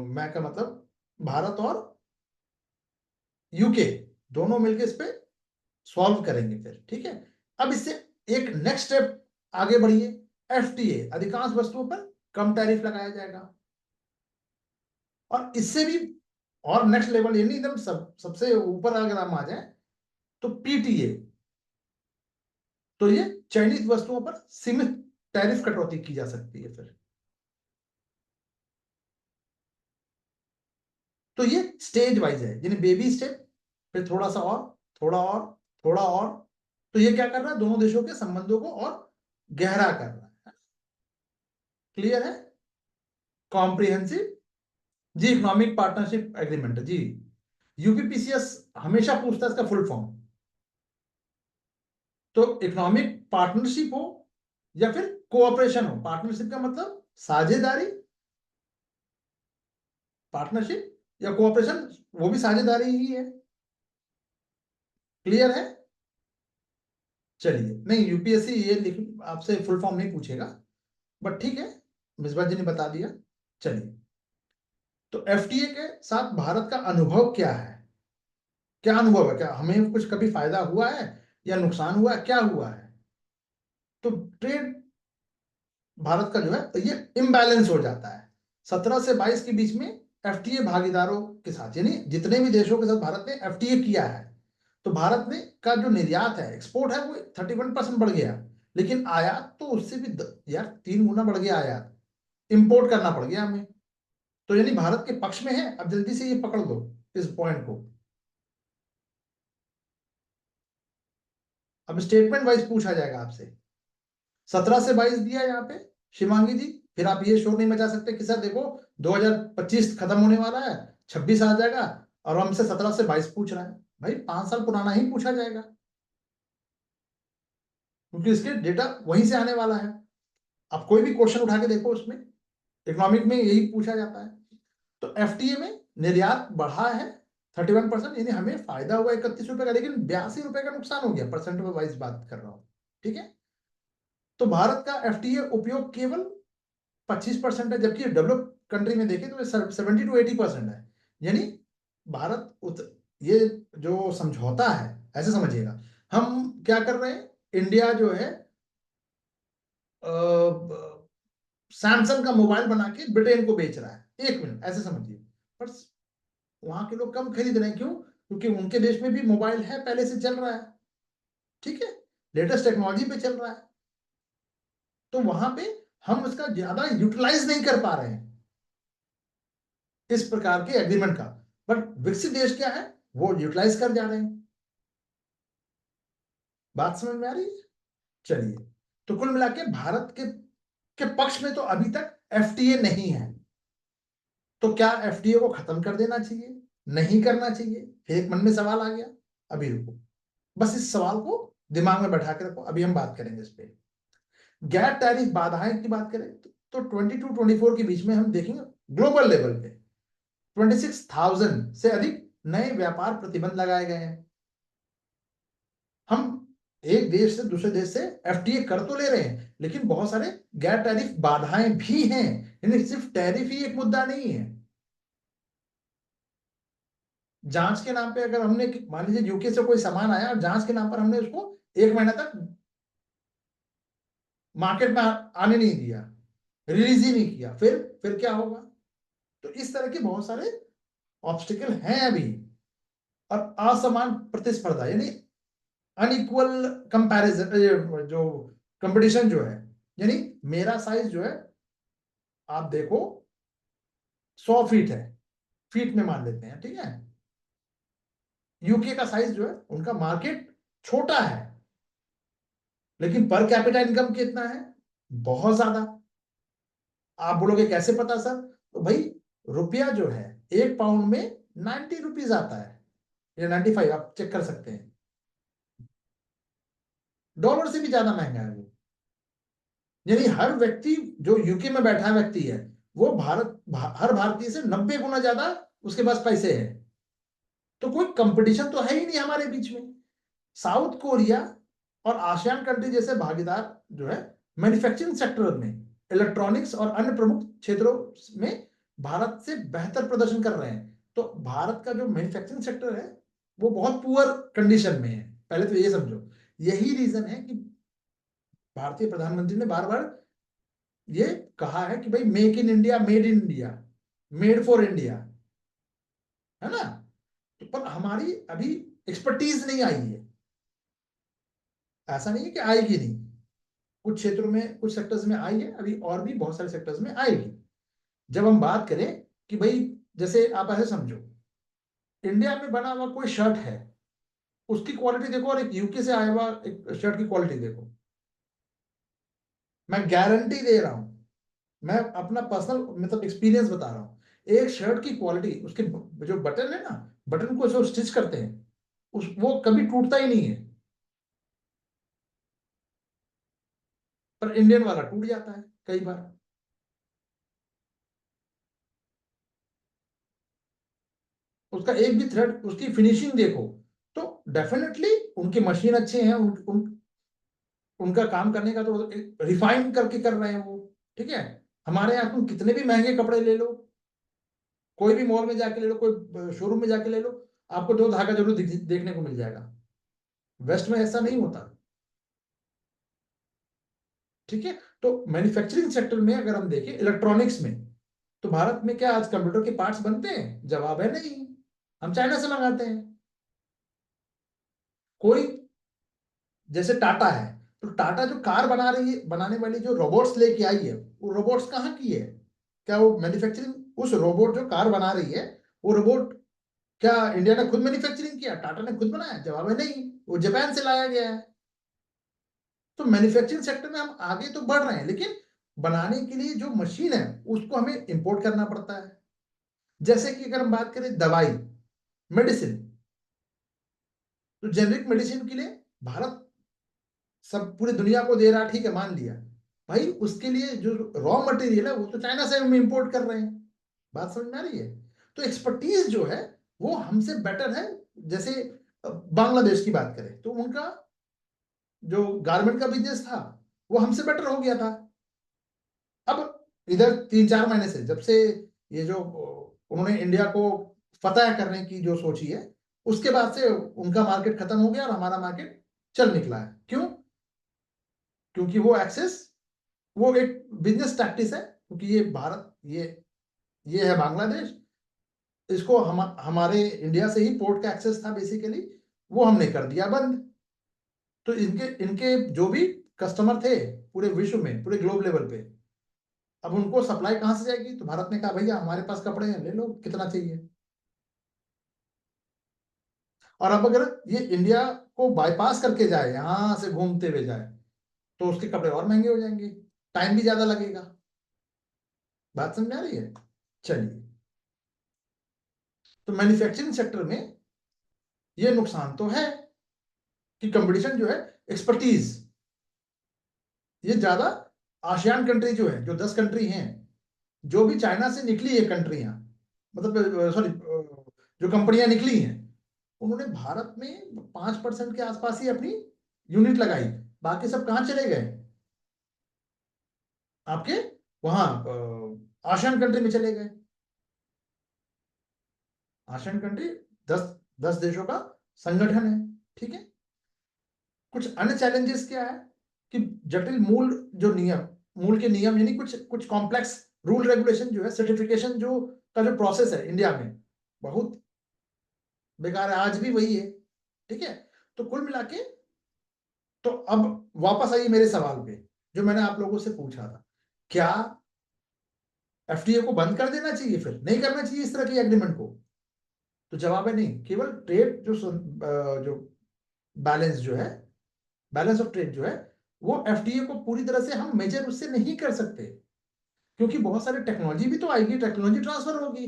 मैं का मतलब भारत और यूके दोनों मिलकर इस पे सॉल्व करेंगे फिर, ठीक है। अब इससे एक नेक्स्ट स्टेप आगे बढ़िए, एफटीए, अधिकांश वस्तुओं पर कम टैरिफ लगाया जाएगा। और इससे भी और नेक्स्ट लेवल, यानी एकदम सबसे ऊपर अगर हम आ जाए तो पीटीए, तो ये चाइनीज वस्तुओं पर सीमित टैरिफ कटौती की जा सकती है फिर। तो ये स्टेज वाइज है, यानी बेबी स्टेप, फिर थोड़ा सा और, थोड़ा और, थोड़ा और। तो ये क्या कर रहा है, दोनों देशों के संबंधों को और गहरा कर रहा है। क्लियर है? कॉम्प्रिहेंसिव, जी, इकोनॉमिक पार्टनरशिप एग्रीमेंट, जी। यूपीपीसीएस हमेशा पूछता है इसका फुल फॉर्म। तो इकोनॉमिक पार्टनरशिप हो या फिर कोऑपरेशन हो, पार्टनरशिप का मतलब साझेदारी, पार्टनरशिप या कोऑपरेशन वो भी साझेदारी ही है। क्लियर है? चलिए, नहीं यूपीएससी ये लिख आपसे फुल फॉर्म नहीं पूछेगा, बट ठीक है, मिसबा जी ने बता दिया। चलिए, तो एफटीए के साथ भारत का अनुभव क्या है? क्या अनुभव है, क्या हमें कुछ कभी फायदा हुआ है या नुकसान हुआ है, क्या हुआ है? तो ट्रेड भारत का जो है ये इम्बैलेंस हो जाता है 17 से 22 के बीच में एफटीए भागीदारों के साथ, यानी जितने भी देशों के साथ भारत ने एफटीए किया है, तो भारत में का जो निर्यात है, एक्सपोर्ट है, वो 31% बढ़ गया। लेकिन आयात तो उससे भी यार 3 गुना बढ़ गया आयात, इंपोर्ट करना पड़ गया हमें। तो यानी भारत के पक्ष में है। अब जल्दी से ये पकड़ दो इस पॉइंट को। अब स्टेटमेंट वाइज पूछा जाएगा आपसे, 17 से 22 दिया यहाँ पे शिवांगी जी, फिर आप ये शोर नहीं मचा सकते कि सर देखो 2025 खत्म होने वाला है, 26 आ जाएगा और हमसे 17 से 22 पूछ रहा है। भाई 5 साल पुराना ही पूछा जाएगा, क्योंकि इसके डेटा वहीं से आने वाला है। आप कोई भी क्वेश्चन उठा के देखो, उसमें इकोनॉमिक में यही पूछा जाता है। तो एफटीए में निर्यात बढ़ा है 31%, यानी हमें फायदा हुआ 31 रुपए का, लेकिन 82 रुपए का नुकसान हो गया, परसेंट वाइज बात कर रहा हूं, ठीक है। तो भारत का एफटीए उपयोग केवल 25% है, जबकि डेवलप कंट्री में देखें तो 70 to 80% है। यानी भारत ये जो समझौता है, ऐसे समझिएगा, हम क्या कर रहे हैं, इंडिया जो है सैमसंग का मोबाइल बना के ब्रिटेन को बेच रहा है, 1 मिनट ऐसे समझिए। पर वहां के लोग कम खरीद रहे हैं, क्यों? क्योंकि उनके देश में भी मोबाइल है, पहले से चल रहा है, ठीक है, लेटेस्ट टेक्नोलॉजी पे चल रहा है। तो वहां पे हम उसका ज्यादा यूटिलाइज नहीं कर पा रहे हैं इस प्रकार के एग्रीमेंट का, बट विकसित देश क्या है, वो यूटिलाइज कर जा रहे हैं। बात समझ में आ रही है? चलिए, तो कुल मिला के भारत के पक्ष में तो अभी तक एफटीए नहीं है। तो क्या एफटीए को खत्म कर देना चाहिए, नहीं करना चाहिए? फिर एक मन में सवाल आ गया। अभी रुको, बस इस सवाल को दिमाग में बैठा के रखो, अभी हम बात करेंगे इस पे। गैर टैरिफ बाधाएं की बात करें तो 22-24 के बीच में हम देखेंगे ग्लोबल लेवल पे 26,000 से अधिक नए व्यापार प्रतिबंध लगाए गए हैं। हम एक देश से दूसरे देश से एफटीए कर तो ले रहे हैं, लेकिन बहुत सारे गैर टैरिफ बाधाएं भी हैं, यानी सिर्फ टैरिफ ही एक मुद्दा नहीं है। जांच के नाम पे अगर हमने मान लीजिए यूके से कोई सामान आया और जांच के नाम पर हमने उसको 1 महीना तक मार्केट में आने नहीं दिया, रिलीज ही नहीं किया, फिर क्या होगा? तो इस तरह के बहुत सारे ऑब्स्टिकल हैं अभी। और असमान प्रतिस्पर्धा यानी अनइक्वल कंपैरिजन, जो कंपटीशन जो है, यानी मेरा साइज जो है आप देखो 100 फीट है, फीट में मान लेते हैं, ठीक है। यूके का साइज जो है, उनका मार्केट छोटा है, लेकिन पर कैपिटा इनकम कितना है? बहुत ज्यादा। आप बोलोगे कैसे पता सर? तो भाई रुपया जो है 1 पाउंड में 90 रुपीज आता है, या 95, आप चेक कर सकते हैं। डॉलर से भी ज्यादा महंगा है वो। यानी हर व्यक्ति जो यूके में बैठा व्यक्ति है, वो हर भारतीय से 90 गुना ज्यादा उसके पास पैसे है। तो कोई कंपटीशन तो है ही नहीं हमारे बीच में। साउथ कोरिया और आसियान कंट्री जैसे भागीदार जो है मैन्युफैक्चरिंग सेक्टर में, इलेक्ट्रॉनिक्स और अन्य प्रमुख क्षेत्रों में भारत से बेहतर प्रदर्शन कर रहे हैं। तो भारत का जो मैन्युफैक्चरिंग सेक्टर है वो बहुत पुअर कंडीशन में है, पहले तो ये समझो। यही रीजन है कि भारतीय प्रधानमंत्री ने बार बार ये कहा है कि भाई make in India, made in India, made for India, है ना। तो पर हमारी अभी एक्सपर्टीज नहीं आई है। ऐसा नहीं है कि आएगी नहीं, कुछ क्षेत्रों में कुछ सेक्टर्स में आई है अभी, और भी बहुत सारे सेक्टर्स में आएगी। जब हम बात करें कि भाई जैसे आप ऐसे समझो, इंडिया में बना हुआ कोई शर्ट है, उसकी क्वालिटी देखो, और एक यूके से आया हुआ एक शर्ट की क्वालिटी देखो। मैं गारंटी दे रहा हूं, मैं अपना पर्सनल मतलब एक्सपीरियंस बता रहा हूं, एक शर्ट की क्वालिटी, उसके जो बटन है ना, बटन को जो स्टिच करते हैं वो कभी टूटता ही नहीं है, पर इंडियन वाला टूट जाता है कई बार। उसका एक भी थ्रेड, उसकी फिनिशिंग देखो, तो डेफिनेटली उनकी मशीन अच्छे हैं, उनका काम करने का तो रिफाइन करके कर रहे हैं वो, ठीक है। हमारे यहाँ तुम कितने भी महंगे कपड़े ले लो, कोई भी मॉल में जाके ले लो, कोई शोरूम में जाके ले लो, आपको दो धागा जरूर देखने को मिल जाएगा। वेस्ट में ऐसा नहीं होता, ठीक है। तो मैन्युफैक्चरिंग सेक्टर में अगर हम देखें, इलेक्ट्रॉनिक्स में, तो भारत में क्या आज कंप्यूटर के पार्ट्स बनते हैं? जवाब है नहीं, हम चाइना से मंगाते हैं। कोई जैसे टाटा है, तो टाटा जो कार बना रही है, बनाने वाली जो रोबोट्स लेके आई है, वो रोबोट्स कहाँ की है? क्या वो मैन्युफैक्चरिंग, उस रोबोट जो कार बना रही है, वो रोबोट क्या इंडिया ने खुद मैन्युफैक्चरिंग किया, टाटा ने खुद बनाया? जवाब है नहीं, वो जापान से लाया गया है। तो मैन्युफैक्चरिंग सेक्टर में हम आगे तो बढ़ रहे हैं, लेकिन बनाने के लिए जो मशीन है उसको हमें इंपोर्ट करना पड़ता है। जैसे कि अगर हम बात करें दवाई, मेडिसिन, तो जेनरिक मेडिसिन के लिए भारत सब पूरी दुनिया को दे रहा, ठीक है, मान लिया। भाई उसके लिए जो रॉ मटेरियल है वो तो चाइना से हम इंपोर्ट कर रहे हैं। बात समझ में आ रही है? तो एक्सपर्टीज जो है वो हमसे बेटर है। जैसे बांग्लादेश की बात करें तो उनका जो गारमेंट का बिजनेस था वो हमसे बेटर हो गया था। अब इधर 3-4 महीने से, जब से ये जो उन्होंने इंडिया को फतह करने की जो सोची है, उसके बाद से उनका मार्केट खत्म हो गया और हमारा मार्केट चल निकला है। क्यों? क्योंकि वो एक्सेस, वो एक बिजनेस टैक्टिस है, क्योंकि ये भारत, ये है बांग्लादेश, इसको हमारे इंडिया से ही पोर्ट का एक्सेस था बेसिकली, वो हमने कर दिया बंद। तो इनके इनके जो भी कस्टमर थे पूरे विश्व में, पूरे ग्लोब लेवल पे, अब उनको सप्लाई कहां से जाएगी? तो भारत ने कहा भैया हमारे पास कपड़े हैं, ले लो कितना चाहिए। और अब अगर ये इंडिया को बाईपास करके जाए, यहां से घूमते हुए जाए, तो उसके कपड़े और महंगे हो जाएंगे, टाइम भी ज्यादा लगेगा। बात समझ में आ रही है? चलिए, तो मैन्युफैक्चरिंग सेक्टर में ये नुकसान तो है कि कंपटीशन जो है, एक्सपर्टीज, ये ज्यादा आसियान कंट्री जो है, जो 10 कंट्री हैं, जो भी चाइना से निकली है कंट्रियां, मतलब सॉरी, जो कंपनियां निकली हैं, उन्होंने भारत में 5% के आसपास ही अपनी यूनिट लगाई। बाकी सब कहाँ चले गए? आपके वहां आसियान कंट्री में चले गए। आसियान कंट्री 10 देशों का संगठन है, ठीक है। कुछ अन्य चैलेंजेस क्या है कि जटिल मूल जो नियम, मूल के नियम यानी कुछ कुछ कॉम्प्लेक्स रूल रेगुलेशन जो है, सर्टिफिकेशन जो का जो प्रोसेस है इंडिया में, बहुत बेकार है, आज भी वही है, ठीक है। तो कुल मिला के, तो अब वापस आइए मेरे सवाल पे जो मैंने आप लोगों से पूछा था, क्या एफटीए को बंद कर देना चाहिए, फिर नहीं करना चाहिए इस तरह की एग्रीमेंट को? तो जवाब है नहीं। केवल ट्रेड जो बैलेंस जो है, बैलेंस ऑफ ट्रेड जो है, वो एफटीए को पूरी तरह से हम मेजर उससे नहीं कर सकते, क्योंकि बहुत सारी टेक्नोलॉजी भी तो आएगी, टेक्नोलॉजी ट्रांसफर होगी,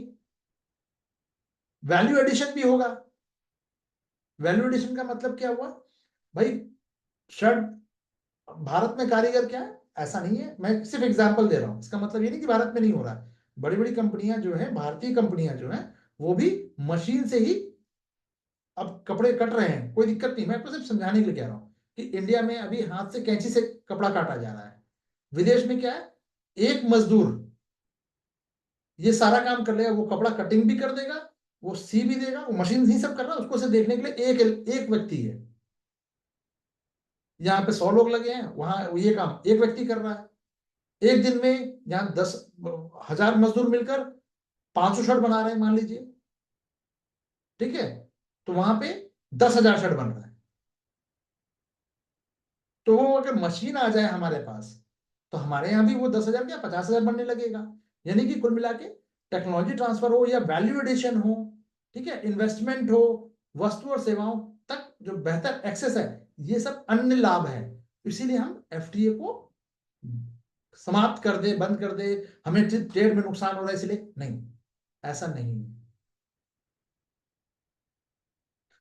वैल्यू एडिशन भी होगा। वैल्यू एडिशन का मतलब क्या हुआ भाई? शर्ट भारत में कारीगर क्या है, ऐसा नहीं है, मैं सिर्फ एग्जांपल दे रहा हूं, इसका मतलब ये नहीं कि भारत में नहीं हो रहा है। बड़ी बड़ी कंपनियां जो है, भारतीय कंपनियां जो है, वो भी मशीन से ही अब कपड़े कट रहे हैं, कोई दिक्कत नहीं। मैं आपको सिर्फ समझाने के लिए कह रहा हूं कि इंडिया में अभी हाथ से कैंची से कपड़ा काटा जा रहा है। विदेश में क्या है, एक मजदूर ये सारा काम कर लेगा, वो कपड़ा कटिंग भी कर देगा, वो सी भी देगा, वो मशीन ही सब कर रहा है, उसको सिर्फ देखने के लिए एक एक व्यक्ति है। यहाँ पे 100 लोग लगे हैं, वहां ये काम एक व्यक्ति कर रहा है। एक दिन में यहाँ 10,000 मजदूर मिलकर 500 शर्ट बना रहे हैं, मान लीजिए, ठीक है। तो वहां पे 10,000 शर्ट बन रहा है। तो वो अगर मशीन आ जाए हमारे पास, तो हमारे यहाँ भी वो 10,000 क्या 50,000 बनने लगेगा। यानी कि कुल मिला के टेक्नोलॉजी ट्रांसफर हो या वैल्यू एडिशन हो, ठीक है, इन्वेस्टमेंट हो, वस्तु और सेवाओं तक जो बेहतर एक्सेस है, ये सब अन्य लाभ है। इसीलिए हम एफटीए को समाप्त कर दे, बंद कर दे, हमें ट्रेड में नुकसान हो रहा है इसलिए नहीं, ऐसा नहीं है।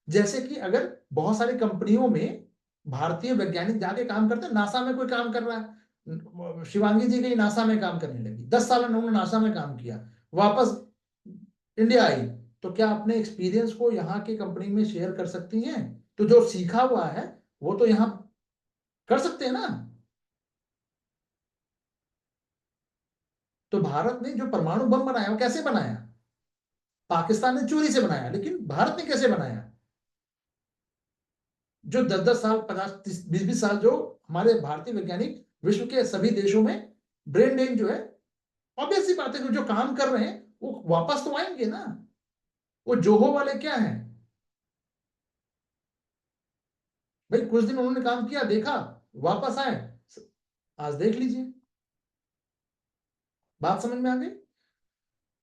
जैसे कि अगर बहुत सारी कंपनियों में भारतीय वैज्ञानिक जाके काम करते हैं, नासा में कोई काम कर रहा है, शिवांगी जी गई नासा में काम करने लगी, 10 साल उन्होंने नासा में काम किया, वापस इंडिया आई, तो क्या अपने एक्सपीरियंस को यहाँ की कंपनी में शेयर कर सकती हैं? तो जो सीखा हुआ है वो तो यहाँ कर सकते हैं ना। तो भारत ने जो परमाणु बम बनाया वो कैसे बनाया? पाकिस्तान ने चोरी से बनाया, लेकिन भारत ने कैसे बनाया? जो 10-10 साल, 50, 20-20 साल जो हमारे भारतीय वैज्ञानिक विश्व के सभी देशों में ब्रेन ड्रेन जो है, ऑब्वियस सी बात है कि जो काम कर रहे हैं वो वापस तो आएंगे ना। वो जोहो वाले क्या है भाई, कुछ दिन उन्होंने काम किया, देखा, वापस आए, आज देख लीजिए। बात समझ में आ गई?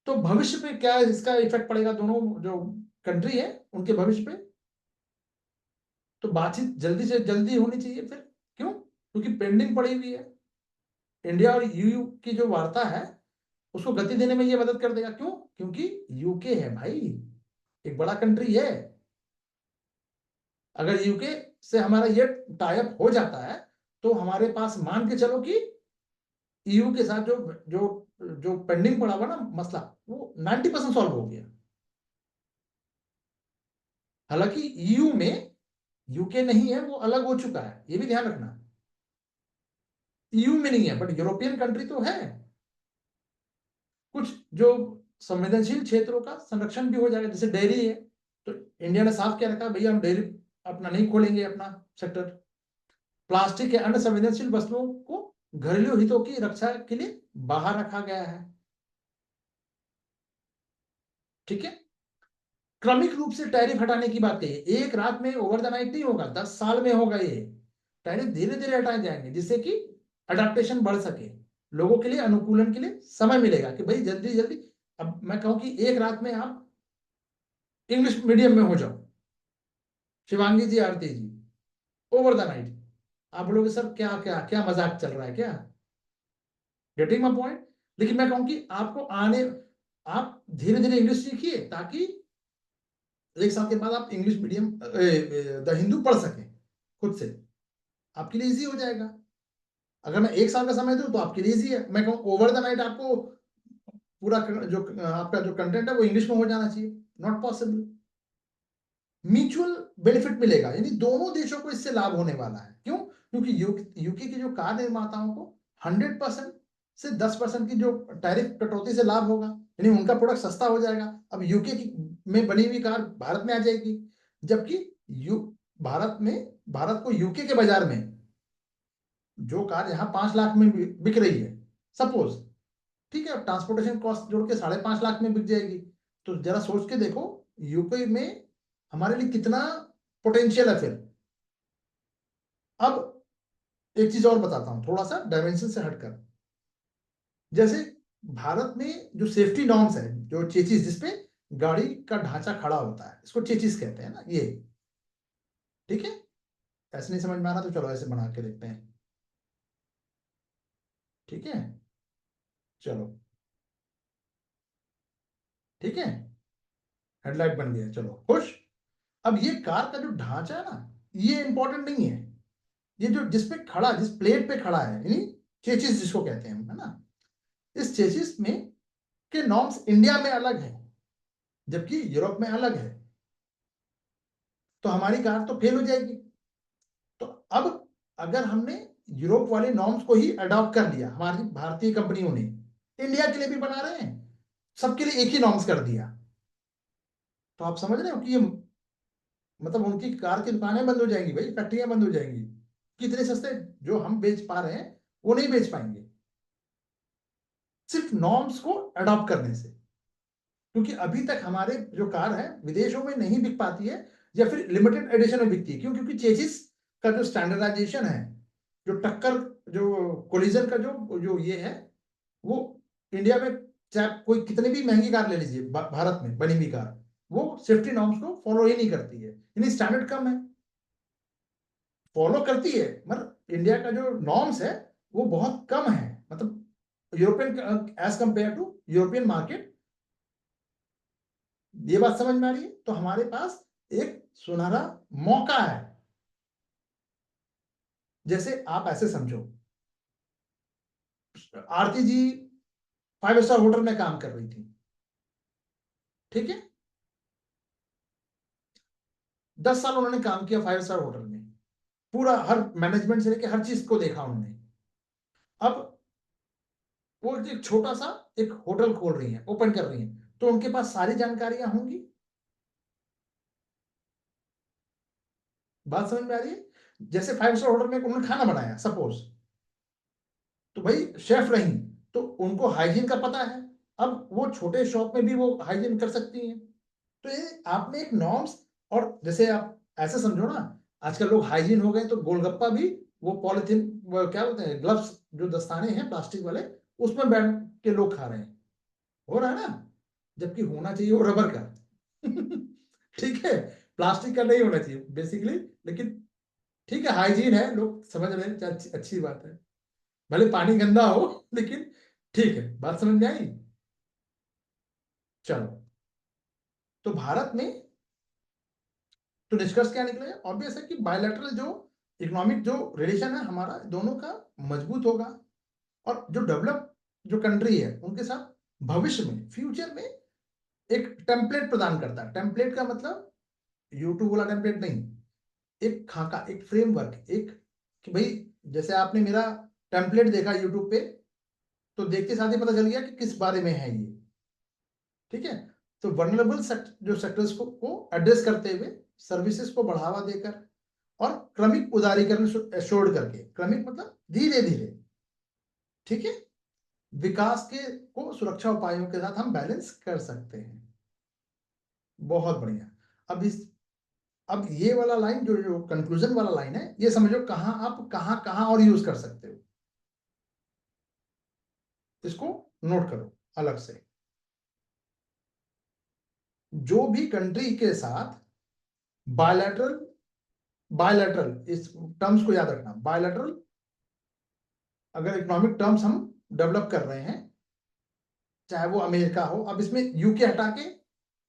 तो भविष्य पे क्या इसका इफेक्ट पड़ेगा, दोनों जो कंट्री है उनके भविष्य पे? तो बातचीत जल्दी से जल्दी होनी चाहिए फिर। क्यों? क्योंकि पेंडिंग पड़ी हुई है। इंडिया और यूयू की जो वार्ता है उसको गति देने में ये मदद कर देगा। क्यों? क्योंकि यूके है भाई, एक बड़ा कंट्री है। अगर यूके से हमारा ये टाइप हो जाता है, तो हमारे पास मान के चलो कि ईयू के साथ जो जो जो पेंडिंग पड़ा हुआ ना मसला, वो 90% सॉल्व हो गया। हालांकि ईयू में यूके नहीं है, वो अलग हो चुका है, ये भी ध्यान रखना। ईयू में नहीं है बट यूरोपियन कंट्री तो है। कुछ जो संवेदनशील क्षेत्रों का संरक्षण भी हो जाएगा, जैसे डेयरी है, तो इंडिया ने साफ क्या रखा, भैया हम डेयरी अपना नहीं खोलेंगे, अपना सेक्टर। प्लास्टिक या अन्य संवेदनशील वस्तुओं को घरेलू हितों की रक्षा के लिए बाहर रखा गया है, ठीक है। क्रमिक रूप से टैरिफ हटाने की बात कही है, एक रात में ओवर द नाइट नहीं होगा, 10 साल में होगा ये। टैरिफ धीरे धीरे हटाए जाएंगे जिससे कि अडेप्टेशन बढ़ सके, लोगों के लिए अनुकूलन के लिए समय मिलेगा कि भाई जल्दी जल्दी। अब मैं कहूं कि एक रात में आप इंग्लिश मीडियम में हो जाओ, शिवांगी जी, आरती जी, ओवर द नाइट, आप बोलोगे सर क्या क्या क्या मजाक चल रहा है क्या? Getting my point? लेकिन मैं कहूं कि आपको आने, आप धीरे धीरे इंग्लिश सीखिए ताकि 1 साल के बाद आप इंग्लिश मीडियम द हिंदू पढ़ सकें खुद से, आपके लिए इजी हो जाएगा। अगर मैं 1 साल का समय दूं तो आपके लिए इजी है, मैं कहूँ ओवर द नाइट आपको पूरा जो आपका जो कंटेंट है वो इंग्लिश में हो जाना चाहिए, नॉट पॉसिबल। म्यूचुअल बेनिफिट मिलेगा, यानी दोनों देशों को इससे लाभ होने वाला है। क्यों? क्योंकि यूके के जो कार निर्माताओं को 100% से 10% की जो टैरिफ कटौती से लाभ होगा, यानी उनका प्रोडक्ट सस्ता हो जाएगा। अब यूके की में बनी हुई कार भारत में आ जाएगी, जबकि भारत को यूके के बाजार में जो कार यहाँ 5 लाख में बिक रही है सपोज, ठीक है, ट्रांसपोर्टेशन कॉस्ट जोड़ के 5.5 लाख में बिक जाएगी। तो जरा सोच के देखो यूके में हमारे लिए कितना पोटेंशियल है। फिर अब एक चीज और बताता हूं थोड़ा सा डायमेंशन से हटकर, जैसे भारत में जो सेफ्टी नॉर्म्स है, जो चेचिस जिसपे गाड़ी का ढांचा खड़ा होता है, इसको चेचिस कहते हैं ना, ये ठीक है। ऐसे नहीं समझ में आ रहा तो चलो ऐसे बना के देखते हैं, ठीक है, चलो ठीक है, हेडलाइट बन गया, चलो खुश। अब ये कार का जो ढांचा है ना, ये इंपॉर्टेंट नहीं है, ये जो जिसपे खड़ा, जिस प्लेट पे खड़ा है, यानी चेचिस जिसको कहते हैं, है ना, इस चेचिस में के नॉर्म्स इंडिया में अलग है जबकि यूरोप में अलग है, तो हमारी कार तो फेल हो जाएगी। तो अब अगर हमने यूरोप वाले नॉर्म्स को ही अडॉप्ट कर लिया, हमारी भारतीय कंपनियों ने इंडिया के लिए भी बना रहे हैं, सबके लिए एक ही नॉर्म्स कर दिया, तो आप समझ रहे हो कि ये मतलब उनकी कार की दुकानें बंद हो जाएंगी भाई, फैक्ट्रियां बंद हो जाएंगी। कितने सस्ते जो हम बेच पा रहे हैं वो नहीं बेच पाएंगे सिर्फ नॉर्म्स को अडॉप्ट करने से। क्योंकि अभी तक हमारे जो कार है विदेशों में नहीं बिक पाती है, या फिर लिमिटेड एडिशन में बिकती है। क्यों? क्योंकि चेसिस का जो स्टैंडर्डाइजेशन है, जो टक्कर, जो कोलिजन का जो जो ये है, वो इंडिया में चाहे कोई कितनी भी महंगी कार ले लीजिए, भारत में बनी हुई कार, वो सेफ्टी नॉर्म्स को फॉलो ही नहीं करती है, यानी स्टैंडर्ड कम है। फॉलो करती है मगर इंडिया का जो नॉर्म्स है वो बहुत कम है, मतलब European as compare to European market. ये बात समझ में आ रही है? तो हमारे पास एक सुनहरा मौका है। जैसे आप ऐसे समझो, आरती जी 5 स्टार होटल में काम कर रही थी, ठीक है, 10 साल उन्होंने काम किया 5 स्टार होटल में, पूरा हर मैनेजमेंट से लेकर हर चीज को देखा उन्होंने। अब वो एक छोटा सा एक होटल खोल रही है, ओपन कर रही है, तो उनके पास सारी जानकारियां होंगी। बात समझ में आ रही है? जैसे 5 स्टार होटल में उन्होंने खाना बनाया सपोज, तो भाई शेफ रही, तो उनको हाइजीन का पता है। अब वो छोटे शॉप में भी वो हाइजीन कर सकती हैं। तो ये आपने एक नॉर्म्स, और जैसे आप ऐसे समझो ना, आजकल लोग हाइजीन हो गए तो गोलगप्पा भी वो पॉलिथीन, क्या बोलते हैं, ग्लव्स, जो दस्ताने हैं प्लास्टिक वाले, उसमें बैठ के लोग खा रहे हैं, हो रहा है ना, जबकि होना चाहिए वो रबर का। ठीक है, प्लास्टिक का नहीं होना चाहिए बेसिकली, लेकिन ठीक है, हाइजीन है, लोग समझ रहे हैं, अच्छी बात है, भले पानी गंदा हो, लेकिन ठीक है, बात समझ में आई। चलो, तो भारत में तो निष्कर्ष क्या निकले? ऑब्वियस है कि बायलैटरल जो इकोनॉमिक जो रिलेशन है हमारा दोनों का मजबूत होगा, और जो डेवलप जो कंट्री है उनके साथ भविष्य में, फ्यूचर में एक टेम्पलेट प्रदान करता है। टेम्पलेट का मतलब यूट्यूब वाला टेम्पलेट नहीं, एक खाका, एक फ्रेमवर्क, एक, कि भाई जैसे आपने मेरा टेम्पलेट देखा यूट्यूब पे, तो देखते साथ ही पता चल गया कि किस बारे में है ये, ठीक है। तो वनरेबल जो सेक्टर्स को एड्रेस करते हुए सर्विसेज को बढ़ावा देकर और क्रमिक उदारीकरण एश्योर्ड करके, क्रमिक मतलब धीरे धीरे, ठीक है, विकास के को सुरक्षा उपायों के साथ हम बैलेंस कर सकते हैं। बहुत बढ़िया। अब इस अब ये वाला लाइन, जो जो कंक्लूजन वाला लाइन है, ये समझो कहां आप कहां कहां और यूज कर सकते हो, इसको नोट करो अलग से। जो भी कंट्री के साथ बायलैटरल, बायलैटरल इस टर्म्स को याद रखना, बायलैटरल अगर इकोनॉमिक टर्म्स हम डेवलप कर रहे हैं, चाहे वो अमेरिका हो, अब इसमें यूके हटा के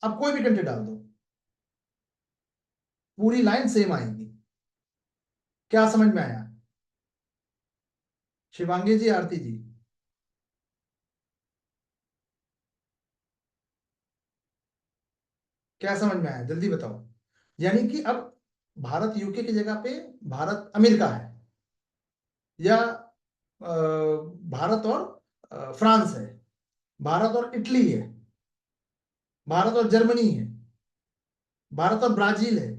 अब कोई भी कंट्री डाल दो, पूरी लाइन सेम आएगी। क्या समझ में आया? शिवांगी जी, आरती जी, क्या समझ में आया, जल्दी बताओ। यानी कि अब भारत यूके की जगह पे भारत अमेरिका है, या भारत और फ्रांस है, भारत और इटली है, भारत और जर्मनी है, भारत और ब्राजील है।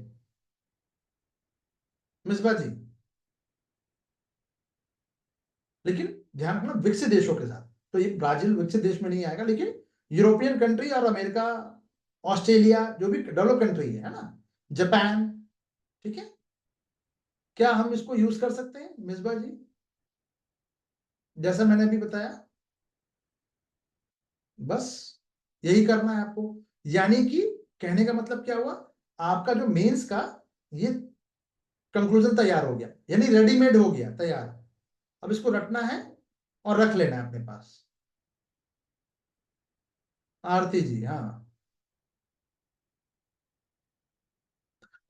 मिसबा जी, लेकिन ध्यान रखना विकसित देशों के साथ, तो ये ब्राजील विकसित देश में नहीं आएगा, लेकिन यूरोपियन कंट्री और अमेरिका, ऑस्ट्रेलिया, जो भी डेवलप कंट्री है ना, जापान, ठीक है, क्या हम इसको यूज कर सकते हैं मिसबा जी, जैसा मैंने अभी बताया? बस यही करना है आपको। यानी कि कहने का मतलब क्या हुआ, आपका जो मेंस का ये कंक्लूजन तैयार हो गया, यानी रेडीमेड हो गया तैयार। अब इसको रखना है और रख लेना है अपने पास। आरती जी, हाँ,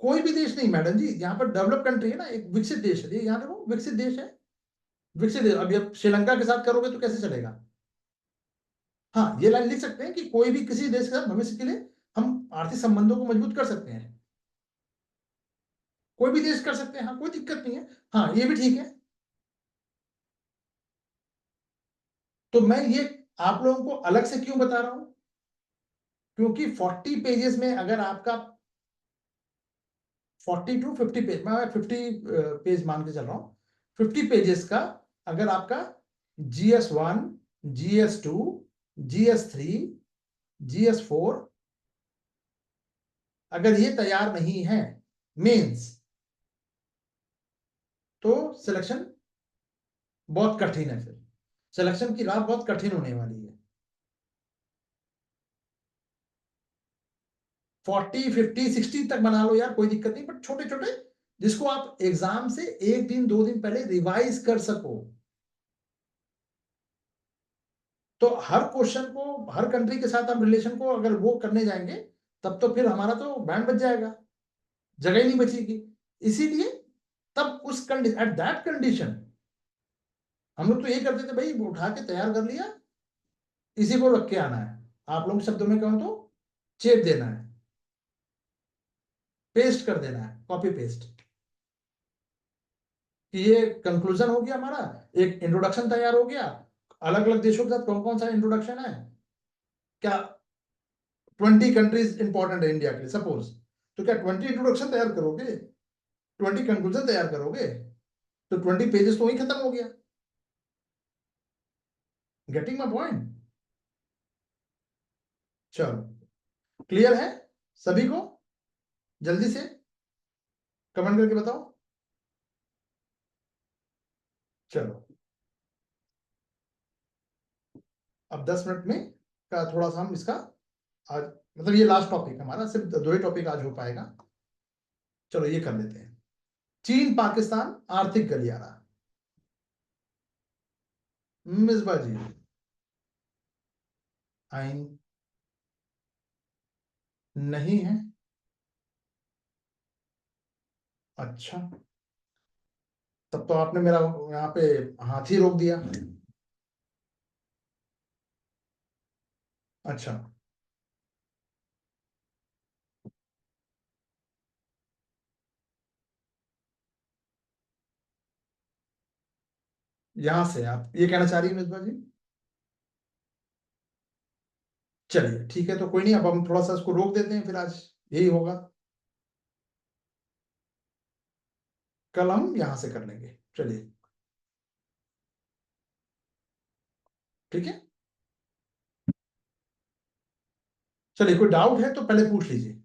कोई भी देश नहीं मैडम जी, यहाँ पर डेवलप कंट्री है ना, एक विकसित देश है, यहाँ देखो विकसित देश है, विकसित देश। अभी आप श्रीलंका के साथ करोगे तो कैसे चलेगा? हाँ, ये लाइन लिख सकते हैं कि कोई भी किसी देश के साथ भविष्य के लिए हम आर्थिक संबंधों को मजबूत कर सकते हैं, कोई भी देश कर सकते हैं, हाँ, कोई दिक्कत नहीं है। हाँ, ये भी ठीक है। तो मैं ये आप लोगों को अलग से क्यों बता रहा हूं, क्योंकि 40 पेजेस में अगर आपका 40 टू 50 पेज, मैं 50 पेज मान के चल रहा हूँ, 50 पेजेस का अगर आपका GS1, GS2, GS3, GS4 अगर ये तैयार नहीं है मेंस, तो सिलेक्शन बहुत कठिन है, फिर सिलेक्शन की राह बहुत कठिन होने वाली है। 40, 50, 60 तक बना लो यार, कोई दिक्कत नहीं, बट छोटे छोटे जिसको आप एग्जाम से एक दिन दो दिन पहले रिवाइज कर सको। तो हर क्वेश्चन को, हर कंट्री के साथ हम रिलेशन को अगर वो करने जाएंगे, तब तो फिर हमारा तो बैंड बच जाएगा, जगह ही नहीं बचेगी। इसीलिए तब उस कंडीशन, एट दैट कंडीशन, हम लोग तो यही करते थे भाई, वो उठा के तैयार कर लिया, इसी को रख के आना है। आप लोग शब्दों में कहो तो चेप देना है, पेस्ट कर देना है, कॉपी पेस्ट, कि ये कंक्लूजन हो गया हमारा, एक इंट्रोडक्शन तैयार हो गया, अलग अलग देशों के साथ कौन कौन सा इंट्रोडक्शन है, क्या 20 कंट्रीज इंपॉर्टेंट है इंडिया के लिए सपोज, तो क्या 20 इंट्रोडक्शन तैयार करोगे, 20 कंक्लूजन तैयार करोगे, तो 20 पेजेस तो वही खत्म हो गया। Getting my point? चलो, क्लियर है सभी को? जल्दी से कमेंट करके बताओ। चलो, अब 10 मिनट में का थोड़ा सा हम इसका, आज मतलब ये लास्ट टॉपिक हमारा, सिर्फ दो ही टॉपिक आज हो पाएगा। चलो ये कर लेते हैं, चीन पाकिस्तान आर्थिक गलियारा। मिसबा जी, आइन नहीं है? अच्छा, तब तो आपने मेरा यहाँ पे हाथ ही रोक दिया। अच्छा, यहां से आप ये कहना चाह रही है मिसबा जी? चलिए ठीक है, तो कोई नहीं, अब हम थोड़ा सा इसको रोक देते हैं, फिर आज यही होगा, कल हम यहां से कर लेंगे। चलिए, ठीक है, चलिए, कोई डाउट है तो पहले पूछ लीजिए।